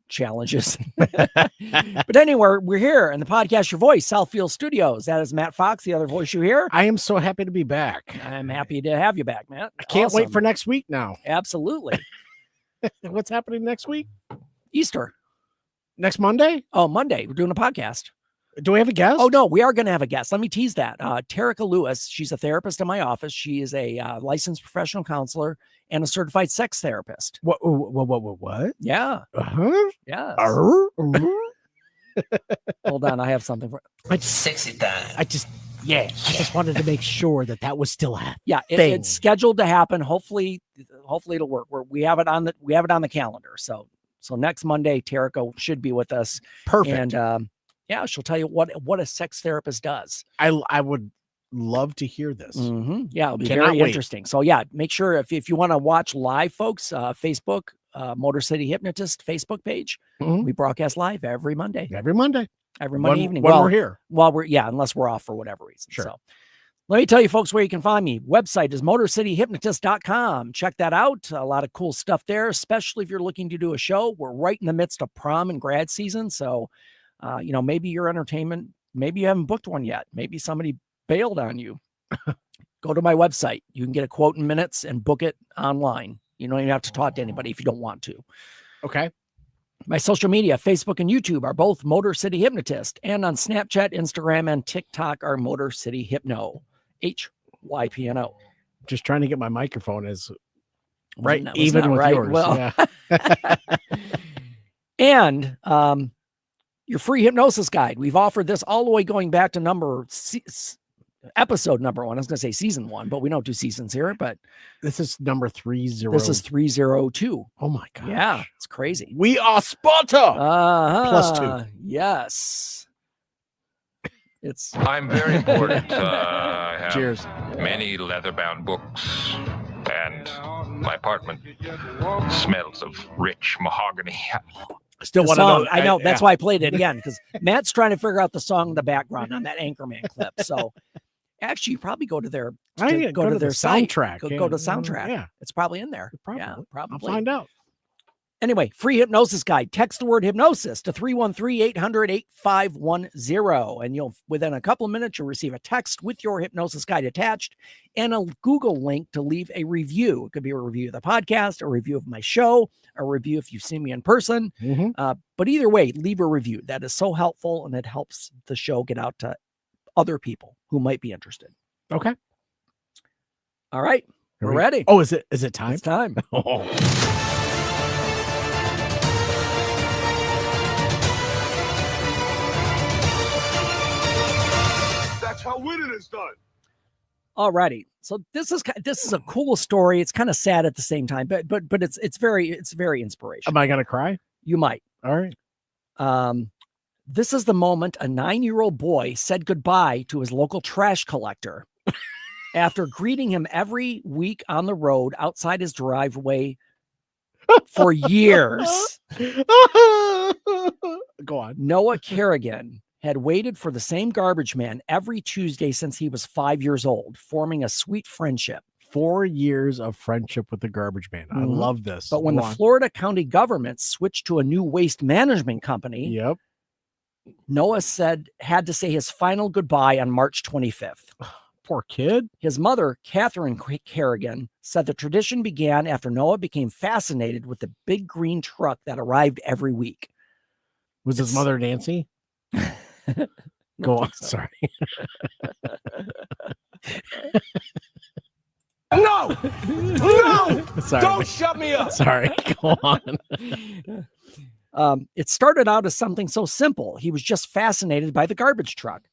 challenges. But anyway, we're here in the Podcast Your Voice, Southfield Studios. That is Matt Fox, the other voice you hear. I am so happy to be back. I'm happy to have you back, Matt. I can't wait for next week now. Absolutely. What's happening next week? Easter. Next Monday? Oh, Monday. We're doing a podcast. Do we have a guest? Oh, no, we are going to have a guest. Let me tease that. Terica Lewis, she's a therapist in my office. She is a licensed professional counselor and a certified sex therapist. What? Yeah. Uh-huh. Yes. Uh-huh. Hold on. I have something for Sexy time. I just wanted to make sure that was still happening. Yeah, it's scheduled to happen. Hopefully it'll work. We have it on the calendar. So next Monday, Terica should be with us. Perfect. And yeah, she'll tell you what a sex therapist does. I would love to hear this. Mm-hmm. Yeah, it'll be Cannot very wait. interesting. So yeah, make sure if you want to watch live, folks, Facebook, Motor City Hypnotist Facebook page. Mhm. We broadcast live every Monday. Every Monday Evening. when we're here. Unless we're off for whatever reason. Sure. So let me tell you folks where you can find me. Website is motorcityhypnotist.com. Check that out. A lot of cool stuff there, especially if you're looking to do a show. We're right in the midst of prom and grad season. So, maybe your entertainment, maybe you haven't booked one yet. Maybe somebody bailed on you. Go to my website. You can get a quote in minutes and book it online. You don't even have to talk to anybody if you don't want to. Okay. My social media, Facebook and YouTube, are both Motor City Hypnotist. And on Snapchat, Instagram, and TikTok are Motor City Hypno. HYPNO. Just trying to get my microphone as right, That was even not with right. yours. Well, Yeah. and your free hypnosis guide. We've offered this all the way going back to episode number 1. I was going to say season 1, but we don't do seasons here. But This is number 30. this is 302. Oh my god. Yeah, it's crazy. We are Sparta. Plus 2. Yes. I'm very important. I have Cheers. many leather-bound books, and my apartment smells of rich mahogany. Still The want to song, know. I know. That's why I played it again, because Matt's trying to figure out the song in the background on that Anchorman clip. So actually, you probably go to their go to their the site. soundtrack. Go to soundtrack. Yeah. It's probably in there. Probably. Yeah, probably. I'll find out. Anyway, free hypnosis guide. Text the word hypnosis to 313-800-8510. And within a couple of minutes, you'll receive a text with your hypnosis guide attached and a Google link to leave a review. It could be a review of the podcast, a review of my show, a review if you've seen me in person. But either way, leave a review. That is so helpful, and it helps the show get out to other people who might be interested. Okay. All right. We're ready. Oh, is it time? It's time. That's how winning is done. All righty. So this is a cool story. It's kind of sad at the same time, but it's very inspirational. Am I gonna cry? You might. All right. This is the moment a 9-year-old boy said goodbye to his local trash collector after greeting him every week on the road outside his driveway for years. Go on. Noah Kerrigan had waited for the same garbage man every Tuesday since he was 5 years old, forming a sweet friendship. 4 years of friendship with the garbage man. I love this. But when the Florida county government switched to a new waste management company, Noah had to say his final goodbye on March 25th. Poor kid. His mother, Catherine Kerrigan, said the tradition began after Noah became fascinated with the big green truck that arrived every week. Was his mother Nancy? Go on. Sorry. No! No! Sorry. Don't shut me up! Sorry. Go on. It started out as something so simple. He was just fascinated by the garbage truck.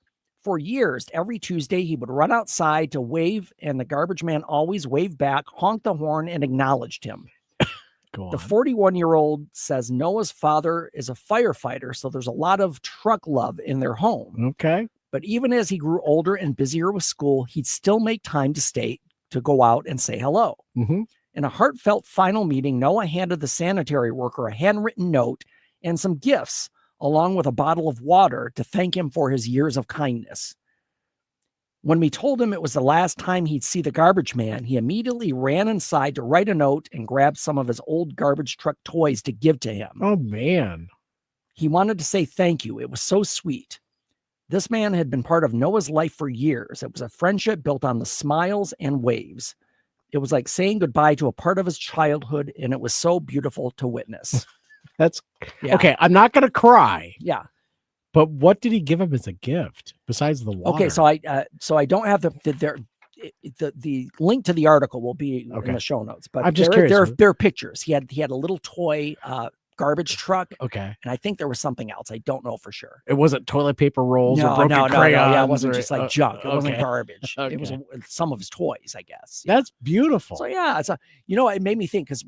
For years, every Tuesday, he would run outside to wave, and the garbage man always waved back, honked the horn, and acknowledged him. Go on. The 41-year-old says Noah's father is a firefighter, so there's a lot of truck love in their home. Okay. But even as he grew older and busier with school, he'd still make time to go out and say hello. Mm-hmm. In a heartfelt final meeting, Noah handed the sanitary worker a handwritten note and some gifts, along with a bottle of water to thank him for his years of kindness. When we told him it was the last time he'd see the garbage man, he immediately ran inside to write a note and grab some of his old garbage truck toys to give to him. Oh, man. He wanted to say thank you. It was so sweet. This man had been part of Noah's life for years. It was a friendship built on the smiles and waves. It was like saying goodbye to a part of his childhood, and it was so beautiful to witness. That's okay. I'm not going to cry. Yeah. But what did he give him as a gift besides the water? Okay, so I don't have the link to the article will be in the show notes, but I'm just curious. There are pictures. He had a little toy garbage truck. Okay, and I think there was something else. I don't know for sure. It wasn't toilet paper rolls or broken crayons. Yeah, it wasn't just like junk. It wasn't garbage. Okay. It was some of his toys, I guess. That's beautiful. So yeah, it made me think because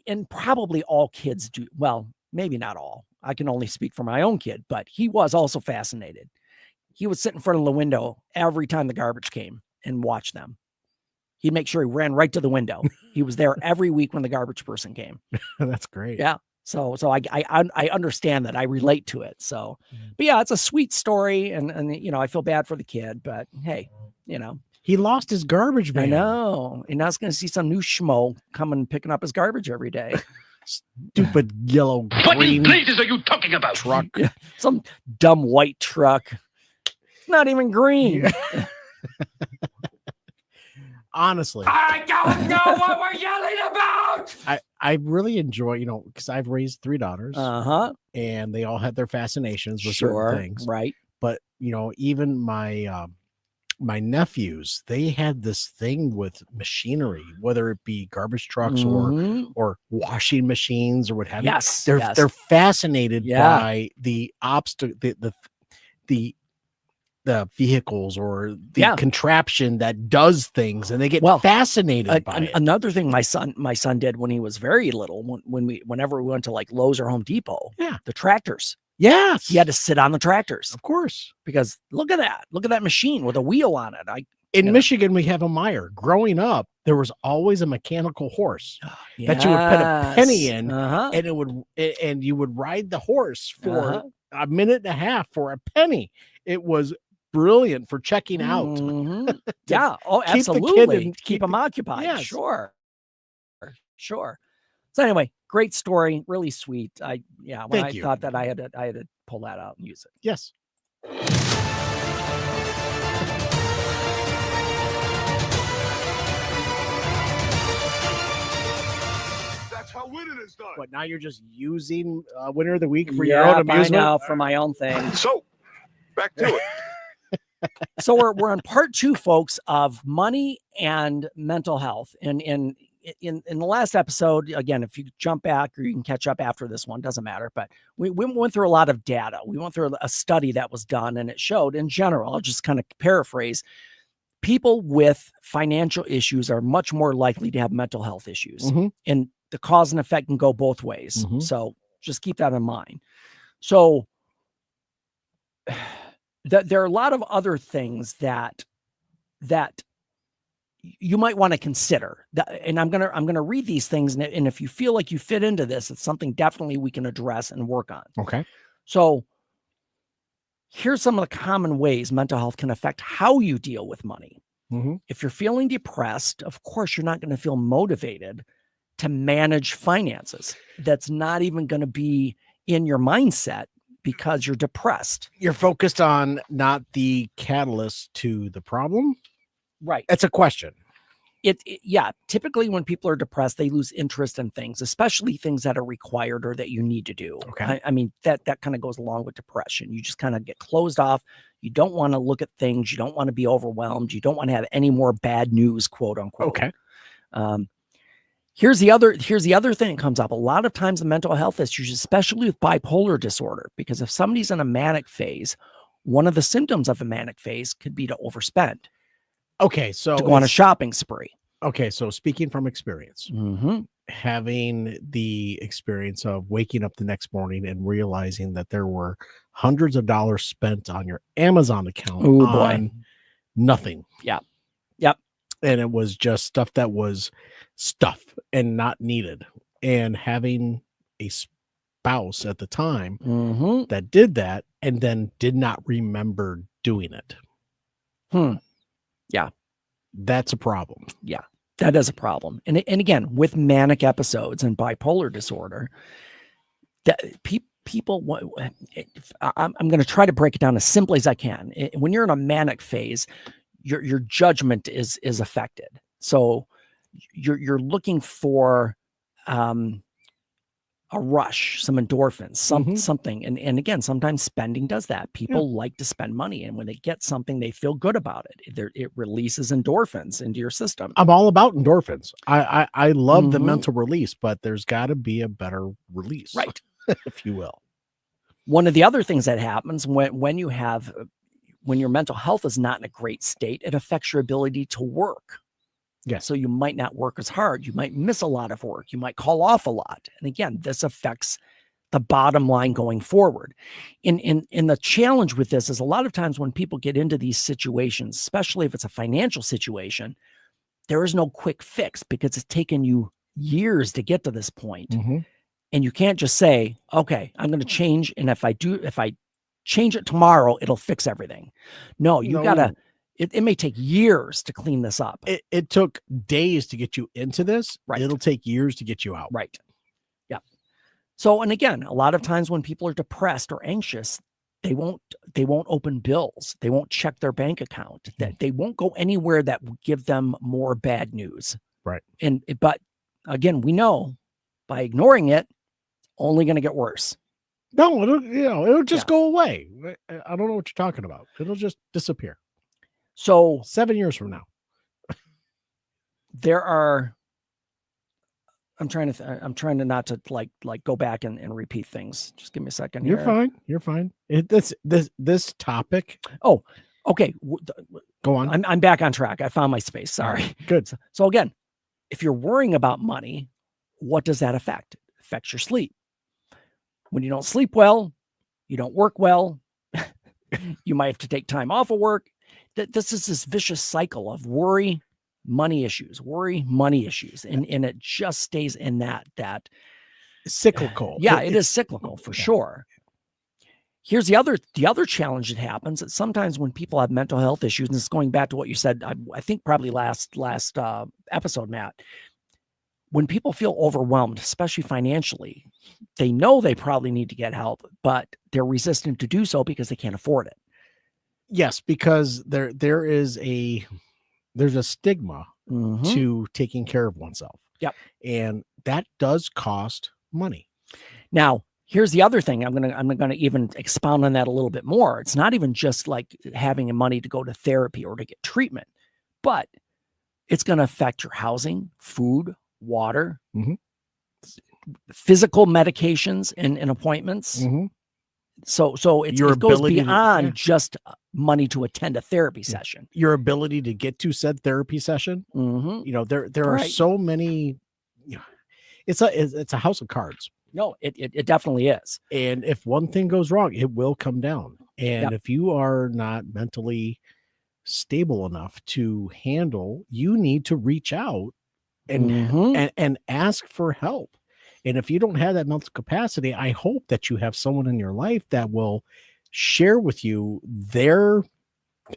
and probably all kids do. Well, maybe not all. I can only speak for my own kid, but he was also fascinated. He would sit in front of the window every time the garbage came and watch them. He'd make sure he ran right to the window. He was there every week when the garbage person came. That's great. Yeah. So I understand that. I relate to it. So, but yeah, it's a sweet story, and I feel bad for the kid, but hey, he lost his garbage man. I know, and now he's going to see some new schmo coming picking up his garbage every day. Stupid yellow green. What in blazes are you talking about? Truck. Yeah, some dumb white truck. It's not even green. Honestly, I don't know what we're yelling about. I really enjoy, because I've raised 3 daughters. And they all had their fascinations with certain things. Right. But even my my nephews, they had this thing with machinery, whether it be garbage trucks or washing machines or what have you. Yes, they're fascinated by the obstacle, the vehicles or the contraption that does things, and they get fascinated by it. Another thing my son did when he was very little, whenever we went to like Lowe's or Home Depot, the tractors. Yes. He had to sit on the tractors. Of course. Because look at that machine with a wheel on it. In Michigan, we have a Meyer. Growing up, there was always a mechanical horse that you would put a penny in, and you would ride the horse for a minute and a half for a penny. It was brilliant for checking out. Yeah. Oh, keep absolutely. Keep them occupied. Yes. Sure. So anyway, great story. Really sweet. When I thought that I had to pull that out and use it. Yes. That's how winning is done. What, now you're just using winner of the week for your own amusement? I know, for my own thing. So, back to it. So we're on part 2, folks, of money and mental health. And in the last episode, again, if you jump back or you can catch up after this one, doesn't matter. But we went through a lot of data. We went through a study that was done, and it showed, in general, I'll just kind of paraphrase, people with financial issues are much more likely to have mental health issues. And the cause and effect can go both ways. So just keep that in mind. So there are a lot of other things that you might want to consider. And I'm gonna read these things, and if you feel like you fit into this, it's something definitely we can address and work on. Okay. So here's some of the common ways mental health can affect how you deal with money. If you're feeling depressed, of course, you're not going to feel motivated to manage finances. That's not even going to be in your mindset because you're depressed. You're focused on not the catalyst to the problem. Right. It's a question. Typically when people are depressed, they lose interest in things, especially things that are required or that you need to do. Okay. I mean, that kind of goes along with depression. You just kind of get closed off. You don't want to look at things. You don't want to be overwhelmed. You don't want to have any more bad news, quote unquote. Okay. Here's the other thing that comes up. A lot of times the mental health issues, especially with bipolar disorder, because if somebody's in a manic phase, one of the symptoms of a manic phase could be to overspend. Okay, so to go on a shopping spree. Okay, so speaking from experience, having the experience of waking up the next morning and realizing that there were hundreds of dollars spent on your Amazon account on nothing. Yep. And it was just stuff that was stuff and not needed. And having a spouse at the time that did that and then did not remember doing it. Yeah. That's a problem. Yeah, that is a problem. And again, with manic episodes and bipolar disorder, that people, I'm going to try to break it down as simply as I can. When you're in a manic phase, your judgment is affected. So you're looking for a rush, some endorphins, something. And again, sometimes spending does that. People like to spend money, and when they get something, they feel good about it. It releases endorphins into your system. I'm all about endorphins. I love the mental release, but there's got to be a better release, right? If you will. One of the other things that happens when your mental health is not in a great state, it affects your ability to work. Yeah. So you might not work as hard. You might miss a lot of work. You might call off a lot. And again, this affects the bottom line going forward. In the challenge with this is a lot of times when people get into these situations, especially if it's a financial situation, there is no quick fix because it's taken you years to get to this point. And you can't just say, okay, I'm going to change. And if I change it tomorrow, it'll fix everything. No, you gotta, it may take years to clean this up. It took days to get you into this. Right. It'll take years to get you out. Right. Yeah. So, and again, a lot of times when people are depressed or anxious, they won't open bills. They won't check their bank account. That they won't go anywhere that will give them more bad news. Right. But again, we know by ignoring it, only going to get worse. No, it'll just go away. I don't know what you're talking about. It'll just disappear. So 7 years from now, I'm trying to not to like go back and repeat things. Just give me a second here. You're fine. You're fine. This topic. Oh, okay. Go on. I'm back on track. I found my space. Sorry. Good. So again, if you're worrying about money, what does that affect? It affects your sleep. When you don't sleep well, you don't work well. You might have to take time off of work. This is this vicious cycle of worry, money issues, and it just stays in that cyclical. Yeah, it is cyclical for sure. Here's the other challenge that happens. That sometimes when people have mental health issues, and it's going back to what you said, I think probably last episode, Matt. When people feel overwhelmed, especially financially, they know they probably need to get help, but they're resistant to do so because they can't afford it. Yes, because there's a stigma to taking care of oneself. Yep. And that does cost money. Now, here's the other thing. I'm gonna even expound on that a little bit more. It's not even just like having money to go to therapy or to get treatment, but it's going to affect your housing, food, water, physical medications and appointments. So it goes beyond just money to attend a therapy session. Your ability to get to said therapy session. There are so many. It's a house of cards. No, it definitely is. And if one thing goes wrong, it will come down. And if you are not mentally stable enough to handle, you need to reach out and ask for help. And if you don't have that mental capacity, I hope that you have someone in your life that will share with you their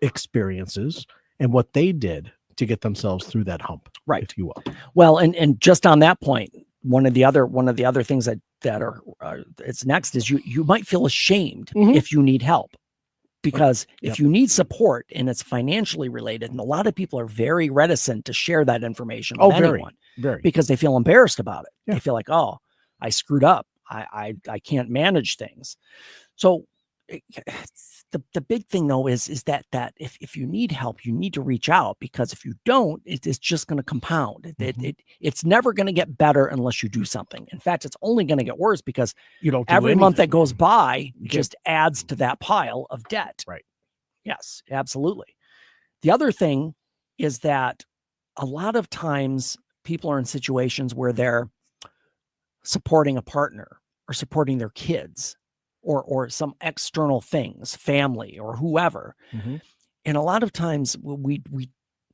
experiences and what they did to get themselves through that hump, right? If you will. Well, and just on that point, one of the other things that are it's next is you might feel ashamed if you need help. Because if you need support and it's financially related, and a lot of people are very reticent to share that information with anyone, because they feel embarrassed about it. They feel like, oh, I screwed up. I can't manage things. So the big thing though is that if you need help, you need to reach out, because if you don't, it's just going to compound. It's never going to get better unless you do something. In fact, it's only going to get worse because you don't every month that goes by just adds to that pile of debt. Right. Yes, absolutely. The other thing is that a lot of times people are in situations where they're supporting a partner or supporting their kids or some external things, family or whoever. And a lot of times we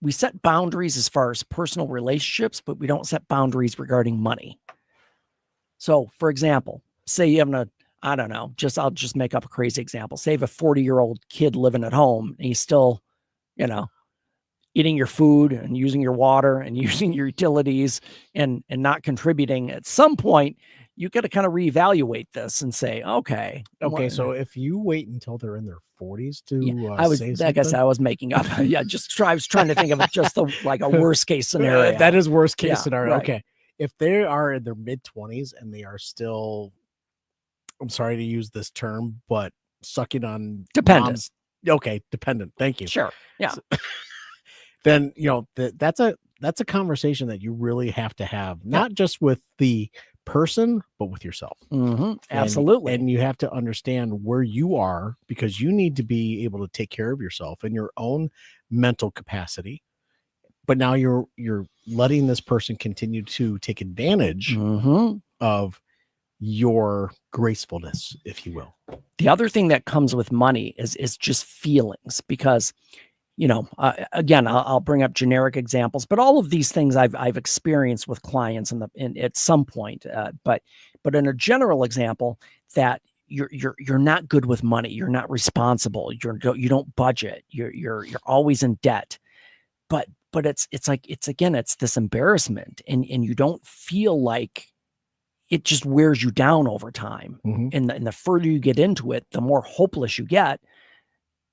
set boundaries as far as personal relationships, but we don't set boundaries regarding money. So for example, say you have I'll just make up a crazy example. Say you have a 40-year-old kid living at home and he's still, you know, eating your food and using your water and using your utilities and not contributing, at some point, you got to kind of reevaluate this and say, okay. So if you wait until they're in their 40s to say like I said, I was making up. I was trying to think of just like a worst case scenario. That is worst case scenario. Right. Okay. If they are in their mid 20s and they are still, I'm sorry to use this term, but sucking on dependent. Dependent. Thank you. Sure. Yeah. Then, that's a conversation that you really have to have, not just with the person, but with yourself. Absolutely. And you have to understand where you are, because you need to be able to take care of yourself and your own mental capacity. But now you're letting this person continue to take advantage of your gracefulness, if you will. The other thing that comes with money is just feelings, because, again, I'll bring up generic examples, but all of these things I've experienced with clients at some point. But in a general example, that you're not good with money, you're not responsible, you don't budget, you're always in debt, but it's this embarrassment, and you don't feel like it just wears you down over time. And the further you get into it, the more hopeless you get.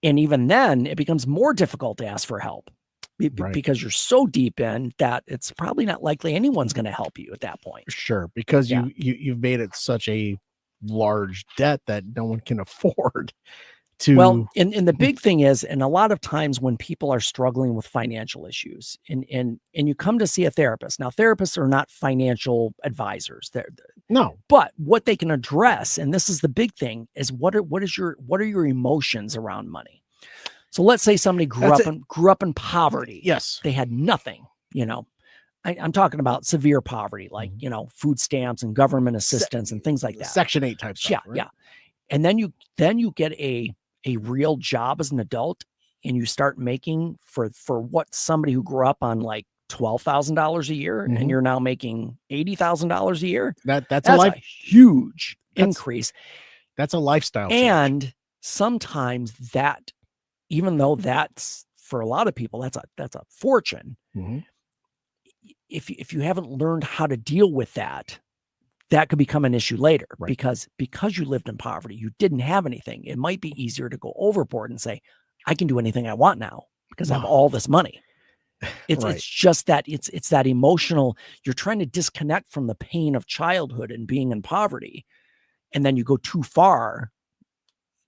And even then it becomes more difficult to ask for help because you're so deep in that it's probably not likely anyone's going to help you at that point. Sure. Because you've made it such a large debt that no one can afford to. Well, and the big thing is, and a lot of times when people are struggling with financial issues and you come to see a therapist, now therapists are not financial advisors. No, but what they can address, and this is the big thing, is what are your emotions around money? So let's say somebody grew up in poverty. Yes. They had nothing, I'm talking about severe poverty, like, food stamps and government assistance and things like that. Section 8 type stuff. Yeah. Right? Yeah. And then you get a real job as an adult, and you start making for what somebody who grew up on like $12,000 a year, and you're now making $80,000 a year. That's a huge increase. That's a lifestyle change. And sometimes that, even though that's for a lot of people, that's a fortune. If you haven't learned how to deal with that could become an issue later, because you lived in poverty, you didn't have anything. It might be easier to go overboard and say, I can do anything I want now because I have all this money. It's just that it's that emotional, you're trying to disconnect from the pain of childhood and being in poverty. And then you go too far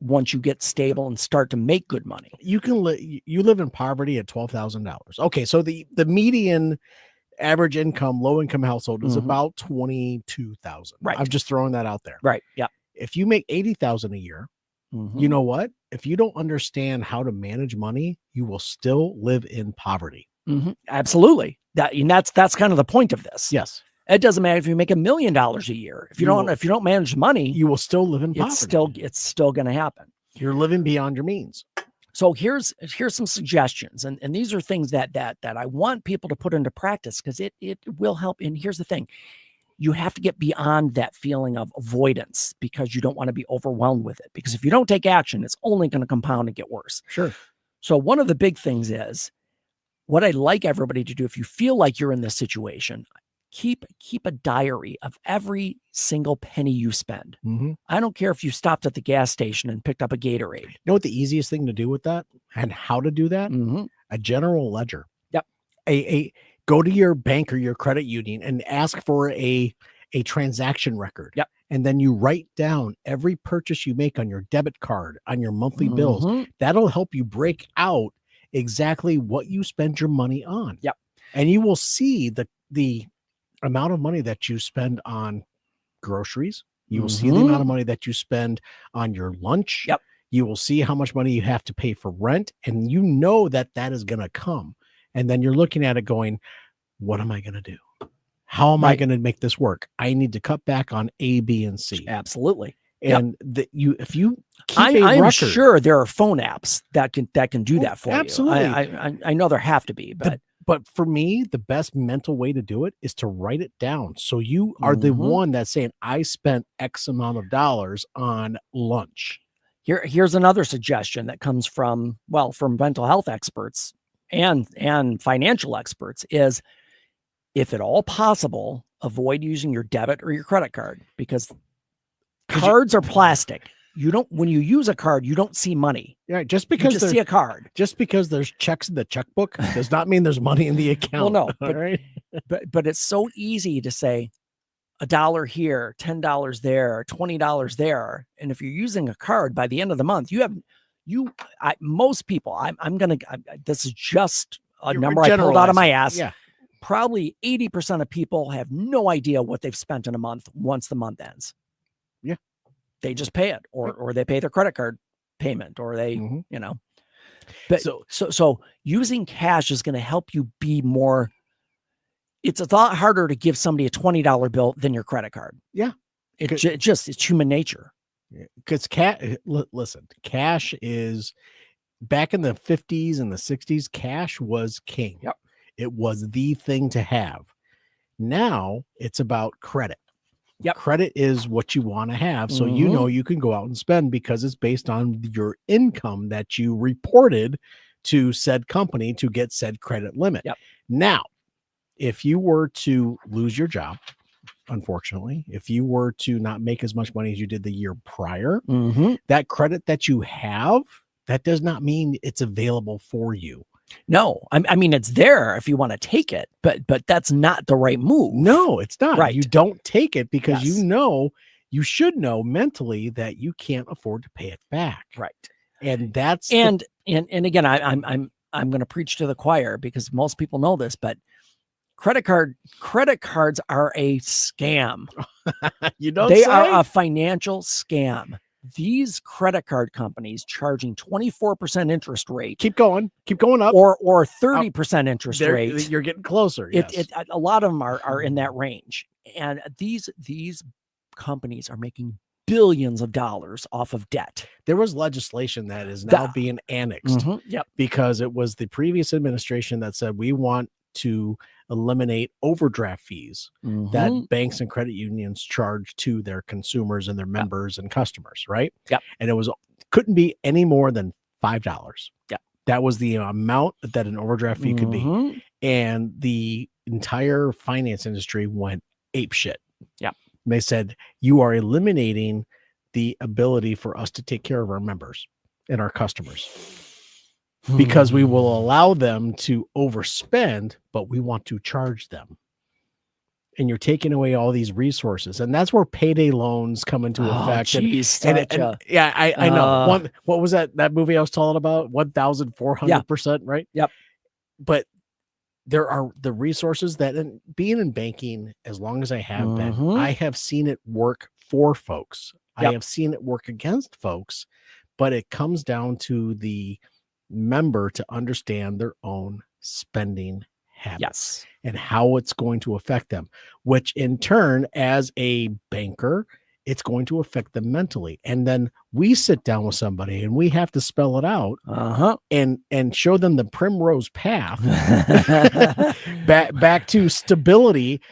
once you get stable and start to make good money. You live in poverty at $12,000. Okay. So the median average income, low income household is about 22,000. Right. I'm just throwing that out there. Right. Yeah. If you make 80,000 a year, you know what? If you don't understand how to manage money, you will still live in poverty. Absolutely. That's kind of the point of this. Yes. It doesn't matter if you make $1 million a year. If you don't manage money, you will still live in poverty. It's still going to happen. You're living beyond your means. So here's some suggestions, and these are things that I want people to put into practice, because it will help. And here's the thing: you have to get beyond that feeling of avoidance, because you don't want to be overwhelmed with it. Because if you don't take action, it's only going to compound and get worse. Sure. So one of the big things is, what I'd like everybody to do, if you feel like you're in this situation, keep a diary of every single penny you spend. I don't care if you stopped at the gas station and picked up a Gatorade. You know what the easiest thing to do with that, and how to do that? A general ledger. Yep. Go to your bank or your credit union and ask for a transaction record. Yep. And then you write down every purchase you make on your debit card, on your monthly bills. That'll help you break out exactly what you spend your money on. Yep. And you will see the amount of money that you spend on groceries. You will see the amount of money that you spend on your lunch. Yep. You will see how much money you have to pay for rent, and you know that is going to come. And then you're looking at it going, what am I going to do? How am I going to make this work? I need to cut back on A, B, and C. Absolutely. And if you keep I'm sure there are phone apps that can do that for absolutely. you. I know there have to be, but for me, the best mental way to do it is to write it down. So you are the one that's saying, I spent X amount of dollars on lunch. Here's another suggestion that comes from mental health experts and financial experts is, if at all possible, avoid using your debit or your credit card, because cards are plastic. When you use a card, you don't see money. Yeah, just because you just see a card. Just because there's checks in the checkbook does not mean there's money in the account. Well, no, but it's so easy to say $1 here, $10 there, $20 there, and if you're using a card, by the end of the month, most people. This is just a number I pulled out of my ass. Yeah. Probably 80% of people have no idea what they've spent in a month once the month ends. Yeah. They just pay it, or they pay their credit card payment, or they, but so using cash is going to help you be more. It's a lot harder to give somebody a $20 bill than your credit card. Yeah. It's human nature. Because listen, cash is, back in the 50s and the 60s, cash was king. Yep. It was the thing to have. Now it's about credit. Yep. Credit is what you want to have. So you can go out and spend because it's based on your income that you reported to said company to get said credit limit. Yep. Now, if you were to lose your job, unfortunately, if you were to not make as much money as you did the year prior, that credit that you have, that does not mean it's available for you. No, I mean, it's there if you want to take it, but that's not the right move. No, it's not. Right. You don't take it because you should know mentally that you can't afford to pay it back. Right. And that's and again, I'm going to preach to the choir because most people know this, but credit cards are a scam. They are a financial scam. These credit card companies charging 24% interest rate. Keep going up. Or 30% interest rate. You're getting closer. Yes. A lot of them are in that range. And these companies are making billions of dollars off of debt. There was legislation that is now being annexed because it was the previous administration that said we want to eliminate overdraft fees that banks and credit unions charge to their consumers and their members and customers, right? Yep. And it couldn't be any more than $5. Yeah. That was the amount that an overdraft fee could be. And the entire finance industry went ape shit. Yeah. They said, you are eliminating the ability for us to take care of our members and our customers, because we will allow them to overspend, but we want to charge them. And you're taking away all these resources. And that's where payday loans come into effect. Geez, I know. What was that movie I was telling about? 1,400%, right? Yep. But there are the resources that, and being in banking, as long as I have been, I have seen it work for folks. I have seen it work against folks, but it comes down to the member to understand their own spending habits and how it's going to affect them, which in turn, as a banker, it's going to affect them mentally. And then we sit down with somebody and we have to spell it out and show them the primrose path back to stability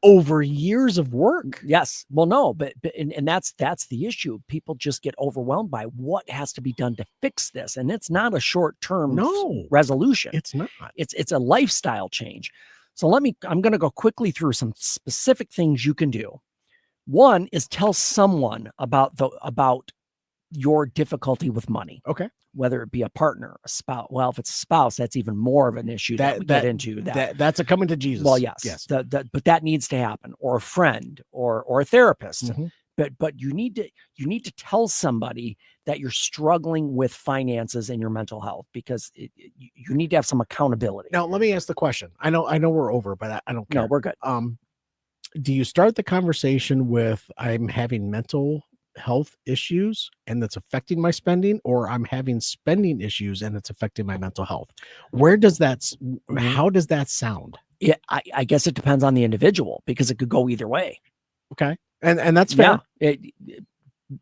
over years of work. Yes. Well, no, but that's the issue. People just get overwhelmed by what has to be done to fix this. And it's not a short-term resolution. It's not. It's a lifestyle change. So I'm going to go quickly through some specific things you can do. One is tell someone about your difficulty with money. Okay. Whether it be a partner, a spouse. Well, if it's a spouse, that's even more of an issue that we get into. That's a coming to Jesus. Well, yes. But that needs to happen, or a friend, or a therapist. But you need to tell somebody that you're struggling with finances and your mental health, because you need to have some accountability. Now, let me ask the question. I know we're over, but I don't care. No, we're good. Do you start the conversation with, I'm having mental health issues and that's affecting my spending, or I'm having spending issues and it's affecting my mental health? How does that sound? Yeah, I guess it depends on the individual, because it could go either way. Okay. And that's fair. Yeah,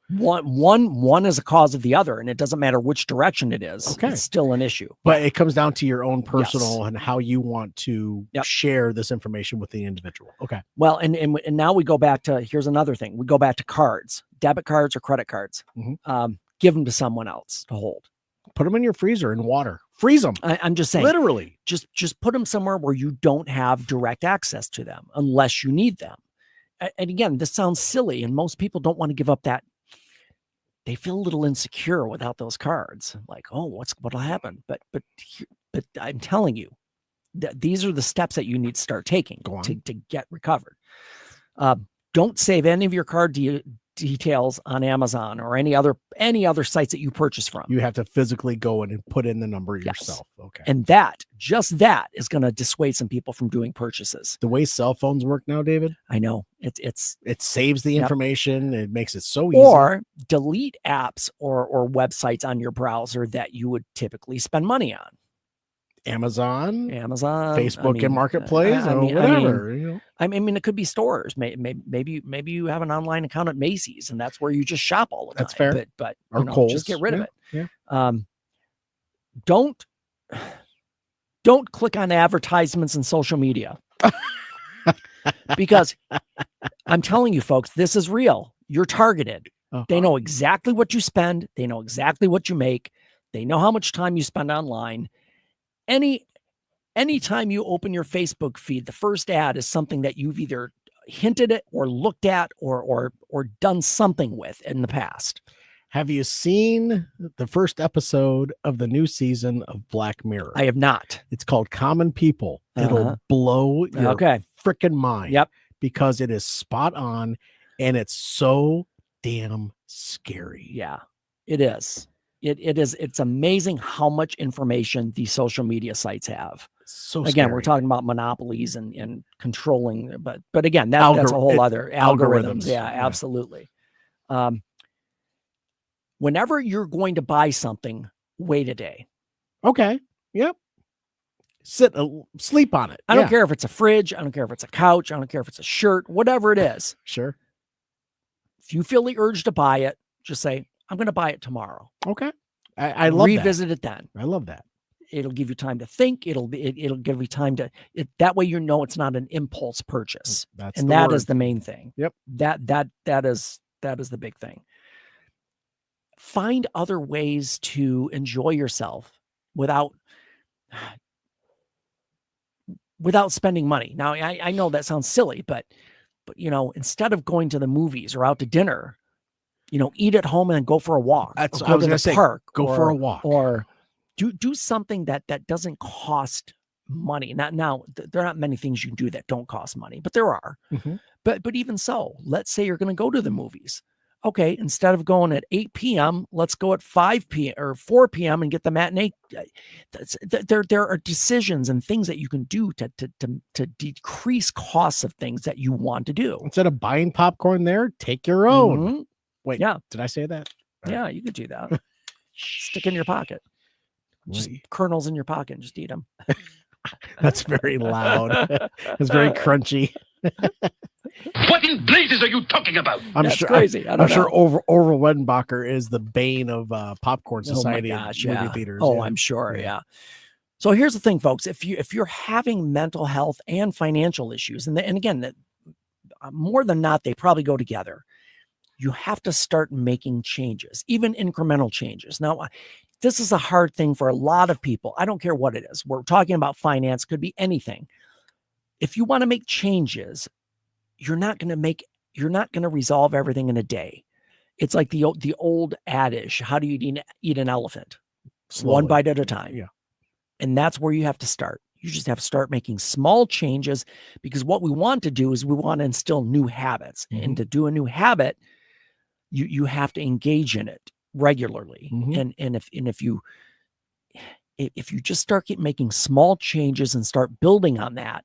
one is a cause of the other, and it doesn't matter which direction it is. Okay. It's still an issue. But it comes down to your own personal and how you want to share this information with the individual. Okay. Well, and now we go back to, here's another thing. We go back to cards, debit cards or credit cards. give them to someone else to hold. Put them in your freezer in water. Freeze them. I'm just saying, literally. Just put them somewhere where you don't have direct access to them unless you need them. And again, this sounds silly, and most people don't want to give up that. They feel a little insecure without those cards. Like, oh, what'll happen? But I'm telling you that these are the steps that you need to start taking to get recovered. Don't save any of your card details on Amazon or any other sites that you purchase from. You have to physically go in and put in the number yourself. Okay. And just that is going to dissuade some people from doing purchases. The way cell phones work now, David, I know it saves the information. It makes it so easy. Or delete apps or websites on your browser that you would typically spend money on. Amazon, Facebook, and Marketplace, whatever. I mean, it could be stores. Maybe you have an online account at Macy's, and that's where you just shop all the time. That's fair. But or Kohl's. Just get rid of it. Yeah. Don't click on advertisements in social media because I'm telling you, folks, this is real. You're targeted. They know exactly what you spend. They know exactly what you make. They know how much time you spend online. Anytime you open your Facebook feed, the first ad is something that you've either hinted at or looked at or done something with in the past. Have you seen the first episode of the new season of Black Mirror? I have not. It's called Common People. It'll blow your freaking mind. Yep. Because it is spot on and it's so damn scary. Yeah, it is. It's amazing how much information these social media sites have. So again, scary. we're talking about monopolies and controlling, but again, that's a whole other algorithms. Yeah, absolutely. Whenever you're going to buy something, wait a day. Okay. Yep. Sleep on it. I don't care if it's a fridge. I don't care if it's a couch. I don't care if it's a shirt, whatever it is. Sure. If you feel the urge to buy it, just say, I'm going to buy it tomorrow. Okay. I love revisit it then. I love that. It'll give you time to think. It'll give you time to that way, it's not an impulse purchase. That is the main thing. Yep. That is the big thing. Find other ways to enjoy yourself without spending money. Now, I know that sounds silly, but instead of going to the movies or out to dinner, eat at home and then go for a walk. That's go to the park. Go for a walk. Or do something that doesn't cost money. Now, there are not many things you can do that don't cost money, but there are. Mm-hmm. But even so, let's say you're going to go to the movies. Okay, instead of going at 8 p.m., let's go at 5 p.m. or 4 p.m. and get the matinee. There are decisions and things that you can do to decrease costs of things that you want to do. Instead of buying popcorn there, take your own. Mm-hmm. Wait, did I say that? Yeah, you could do that. Stick in your pocket. Just kernels in your pocket and just eat them. That's very loud. It's very crunchy. What in blazes are you talking about? That's crazy. I'm sure Orville Redenbacher is the bane of popcorn society in movie theaters. Oh, I'm sure. Yeah. So here's the thing, folks. If you're having mental health and financial issues, and again, more than not, they probably go together. You have to start making changes, even incremental changes. Now, this is a hard thing for a lot of people. I don't care what it is. We're talking about finance, could be anything. If you want to make changes, you're not going to resolve everything in a day. It's like the old adage, how do you eat an elephant? Slowly. One bite at a time. Yeah. And that's where you have to start. You just have to start making small changes, because what we want to do is we want to instill new habits. Mm-hmm. And to do a new habit, you have to engage in it regularly. Mm-hmm. And if you just start making small changes and start building on that,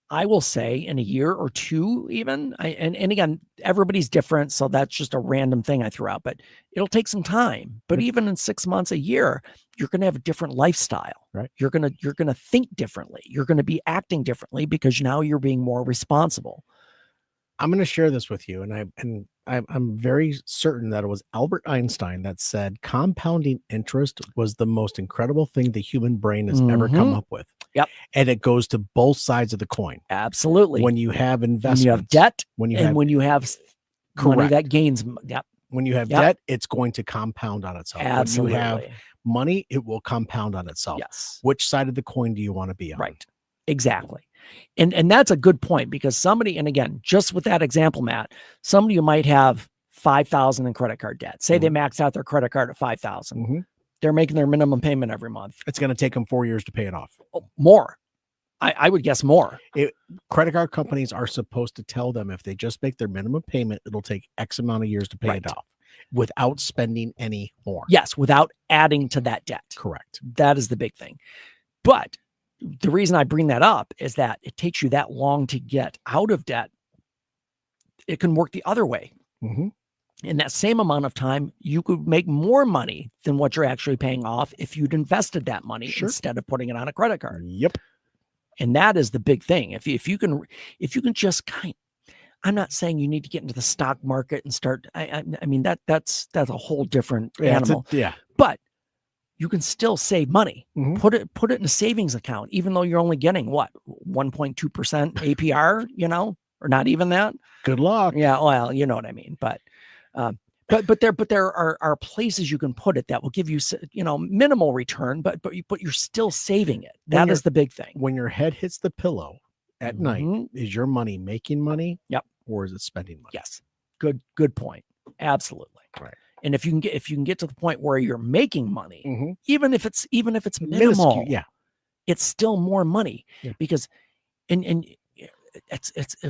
I will say in a year or two, even, and again, everybody's different. So that's just a random thing I threw out, but it'll take some time. But even in 6 months, a year, you're going to have a different lifestyle, right? You're going to think differently. You're going to be acting differently because now you're being more responsible. I'm going to share this with you. And I'm very certain that it was Albert Einstein that said compounding interest was the most incredible thing the human brain has ever come up with. Yep. And it goes to both sides of the coin. Absolutely. When you have investments, when you have debt, when you have money that gains. Yep. When you have debt, it's going to compound on itself. Absolutely. When you have money, it will compound on itself. Yes. Which side of the coin do you want to be on? Right. Exactly. And that's a good point, because somebody, and again, just with that example, Matt, somebody who might have $5,000 in credit card debt, say they max out their credit card at $5,000. They're making their minimum payment every month. It's going to take them 4 years to pay it off. More. I would guess more. Credit card companies are supposed to tell them if they just make their minimum payment, it'll take X amount of years to pay it off without spending any more. Yes, without adding to that debt. Correct. That is the big thing. But the reason I bring that up is that it takes you that long to get out of debt. It can work the other way. In that same amount of time, you could make more money than what you're actually paying off if you'd invested that money instead of putting it on a credit card. Yep. And that is the big thing. If you can just I'm not saying you need to get into the stock market and start. I mean, that's a whole different animal. But you can still save money. Put it in a savings account, even though you're only getting what, 1.2% APR, or not even that. Good luck. Yeah. Well, you know what I mean. But there are places you can put it that will give you, minimal return, but you're still saving it. That is the big thing. When your head hits the pillow at night, is your money making money? Yep. Or is it spending money? Yes. Good point. Absolutely. Right. And if you can get to the point where you're making money, even if it's minimal, it's still more money because, and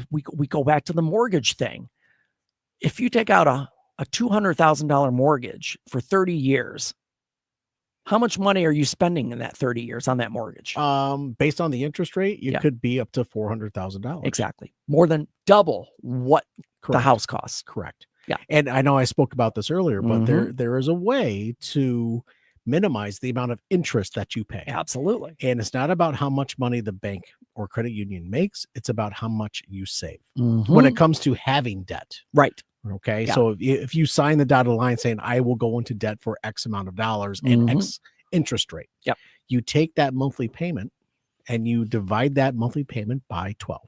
we go back to the mortgage thing. If you take out a $200,000 mortgage for 30 years, how much money are you spending in that 30 years on that mortgage? Based on the interest rate, you could be up to $400,000. Exactly. More than double what the house costs. Correct. Yeah. And I know I spoke about this earlier, but there is a way to minimize the amount of interest that you pay. Absolutely. And it's not about how much money the bank or credit union makes. It's about how much you save when it comes to having debt. Right. Okay. So if you sign the dotted line saying I will go into debt for X amount of dollars and X interest rate, you take that monthly payment and you divide that monthly payment by 12.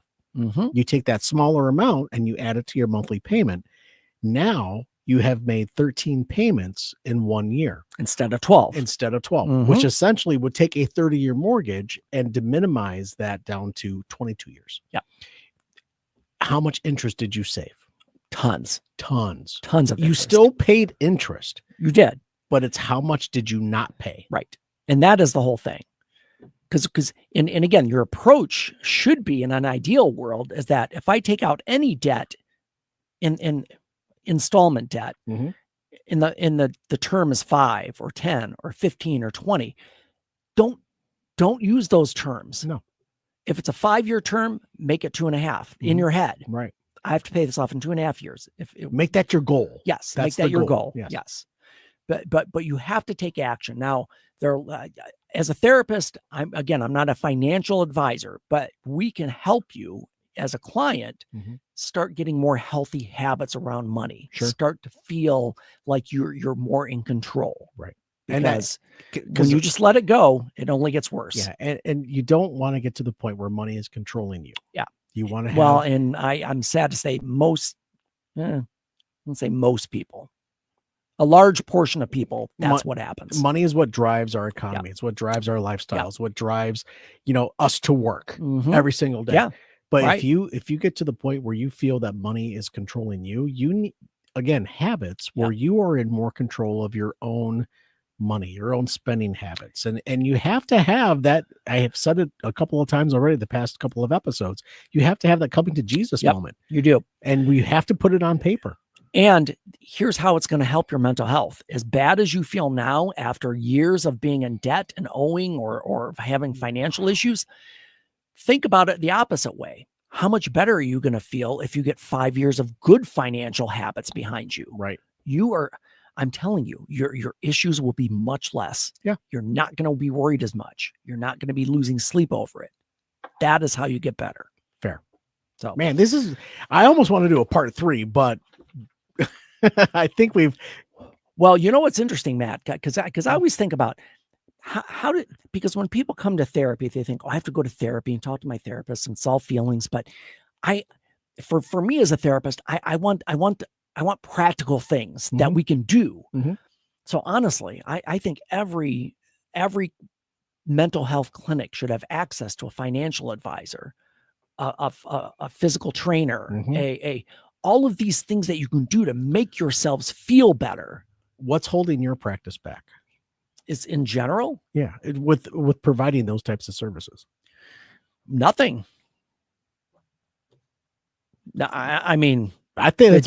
You take that smaller amount and you add it to your monthly payment. Now you have made 13 payments in 1 year instead of 12, which essentially would take a 30-year mortgage and to minimize that down to 22 years. Yeah. How much interest did you save? Tons of you still paid interest. You did, but it's how much did you not pay? Right. And that is the whole thing. Because and again, your approach should be in an ideal world is that if I take out any debt in installment debt in the term is 5 or 10 or 15 or 20, don't use those terms. No. If it's a 5-year term, make it 2.5 in your head. Right. I have to pay this off in 2.5 years. Make that your goal. Yes. That's make that your goal. Yes. But you have to take action. Now, as a therapist, I'm not a financial advisor, but we can help you as a client start getting more healthy habits around money. Start to feel like you're more in control. Right. Because when you just let it go, it only gets worse. Yeah. And you don't want to get to the point where money is controlling you. Yeah. You want to have... Well, and I'm sad to say most people, a large portion of people, that's what happens. Money is what drives our economy. It's what drives our lifestyles, what drives, us to work every single day. Yeah. But if you get to the point where you feel that money is controlling you, you need, again, habits where you are in more control of your own money, your own spending habits. And you have to have that. I have said it a couple of times already, the past couple of episodes. You have to have that coming to Jesus moment. You do. And we have to put it on paper. And here's how it's going to help your mental health. As bad as you feel now after years of being in debt and owing or having financial issues, think about it the opposite way. How much better are you going to feel if you get 5 years of good financial habits behind you? Right. I'm telling you, your issues will be much less. Yeah. You're not going to be worried as much. You're not going to be losing sleep over it. That is how you get better. Fair. So, man, I almost want to do a part 3, but I think well, you know what's interesting, Matt, because I always think about because when people come to therapy, they think, I have to go to therapy and talk to my therapist and solve feelings. But for me as a therapist, I want want practical things that we can do. So honestly, I think every mental health clinic should have access to a financial advisor, a physical trainer, all of these things that you can do to make yourselves feel better. What's holding your practice back? Is in general? Yeah. With providing those types of services. Nothing. No, I mean, I think it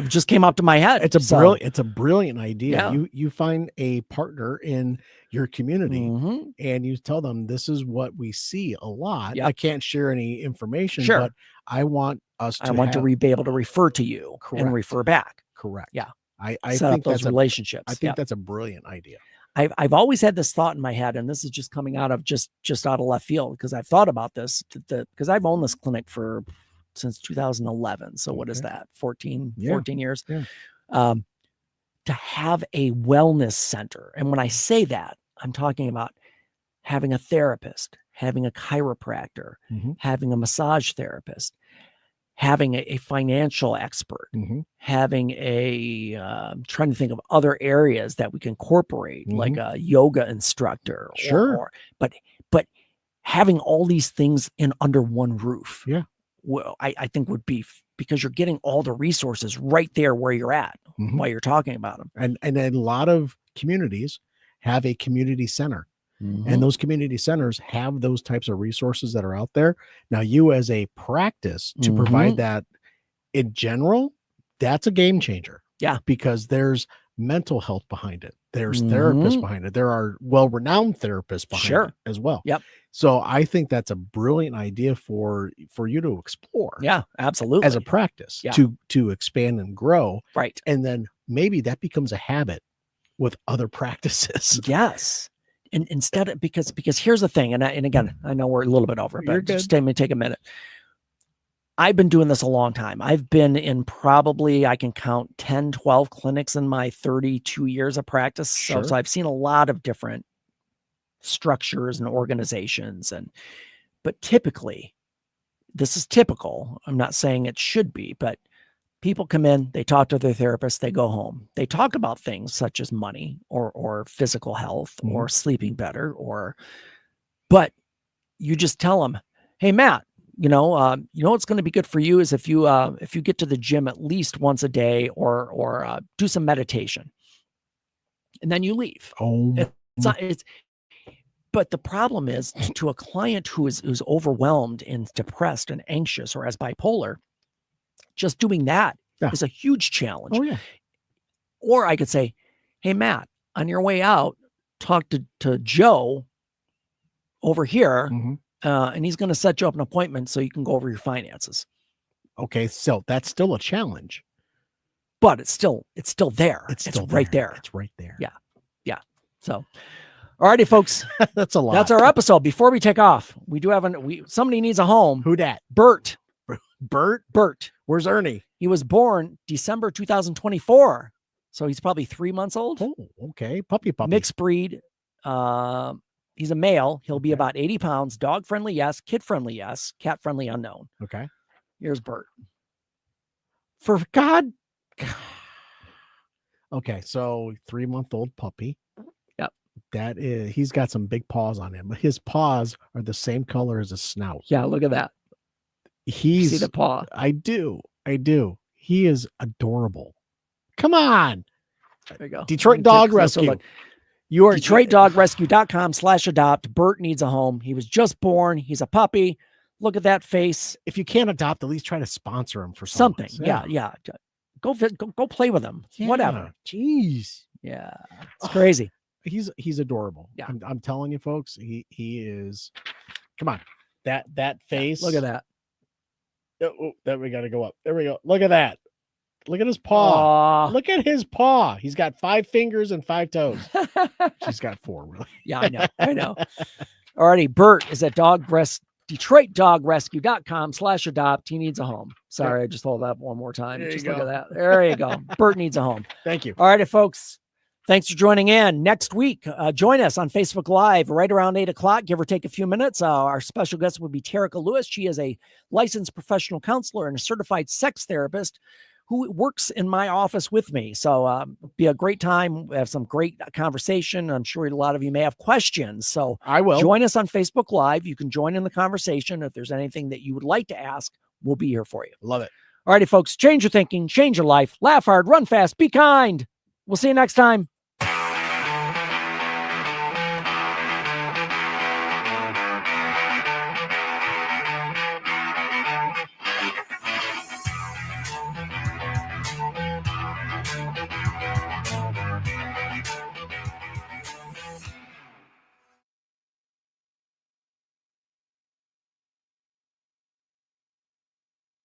just came up to my head. It's a brilliant idea. Yeah. You find a partner in your community and you tell them, this is what we see a lot. I can't share any information, but I want us to be able to refer to you and refer back. Correct. Yeah. I Set think up those relationships. I think that's a brilliant idea. I've always had this thought in my head, and this is just coming out of just out of left field, because I've thought about this because I've owned this clinic since 2011. So what is that? 14 years. Yeah. To have a wellness center. And when I say that, I'm talking about having a therapist, having a chiropractor, having a massage therapist, having a financial expert, having I'm trying to think of other areas that we can incorporate, like a yoga instructor. But having all these things under one roof. Yeah. Well, I think would be, because you're getting all the resources right there where you're at while you're talking about them. And a lot of communities have a community center. And those community centers have those types of resources that are out there. Now, you as a practice to provide that in general, that's a game changer. Yeah. Because there's mental health behind it. There's therapists behind it. There are well-renowned therapists behind it as well. Yep. So I think that's a brilliant idea for you to explore. Yeah, absolutely. As a practice to expand and grow. Right. And then maybe that becomes a habit with other practices. Yes. And instead of, because here's the thing, and again, I know we're a little bit over, but just take a minute. I've been doing this a long time. I've been in probably, I can count 10, 12 clinics in my 32 years of practice. So I've seen a lot of different structures and organizations. But typically, this is typical. I'm not saying it should be, but people come in, they talk to their therapist, they go home. They talk about things such as money or physical health or sleeping better, but you just tell them, hey, Matt, what's going to be good for you is if you get to the gym at least once a day or do some meditation, and then you leave. But the problem is, to a client who's overwhelmed and depressed and anxious or has bipolar, just doing that is a huge challenge. Oh, yeah. Or I could say, hey, Matt, on your way out, talk to Joe over here, and he's going to set you up an appointment so you can go over your finances. Okay, so that's still a challenge. But it's still there. It's right there. It's right there. Yeah. Yeah. So, all righty, folks. That's a lot. That's our episode. Before we take off, we do have somebody needs a home. Who dat? Bert. Bert. Where's Ernie? He was born December 2024. So he's probably 3 months old. Oh, okay. Puppy. Mixed breed. He's a male. He'll be about 80 pounds. Dog friendly, yes. Kid friendly, yes. Cat friendly, unknown. Okay. Here's Bert. For God. Okay, so 3-month-old puppy. Yep. He's got some big paws on him. His paws are the same color as his snout. Yeah, look at that. You see the paw? I do. He is adorable. Come on. There you go. Detroit Dog Rescue. You are DetroitDogRescue.com/adopt. Bert needs a home. He was just born. He's a puppy. Look at that face. If you can't adopt, at least try to sponsor him for something. Yeah. Go play with him. Yeah. Whatever. Jeez. Yeah. It's crazy. He's adorable. Yeah. I'm telling you, folks, he is. Come on. That face. Look at that. Oh, then we got to go up. There we go. Look at that. Look at his paw. Look at his paw. He's got 5 fingers and 5 toes. She's got 4, really. Yeah, I know. Alrighty, Bert is at DetroitDogRescue.com/adopt. He needs a home. Sorry, I just hold that up one more time. Just look at that. There you go. Bert needs a home. Thank you. All righty, folks. Thanks for joining in. Next week, join us on Facebook Live right around 8 o'clock, give or take a few minutes. Our special guest will be Terica Lewis. She is a licensed professional counselor and a certified sex therapist who works in my office with me. So be a great time. We have some great conversation. I'm sure a lot of you may have questions. So I will join us on Facebook Live. You can join in the conversation. If there's anything that you would like to ask, we'll be here for you. Love it. All righty, folks, change your thinking, change your life, laugh hard, run fast, be kind. We'll see you next time.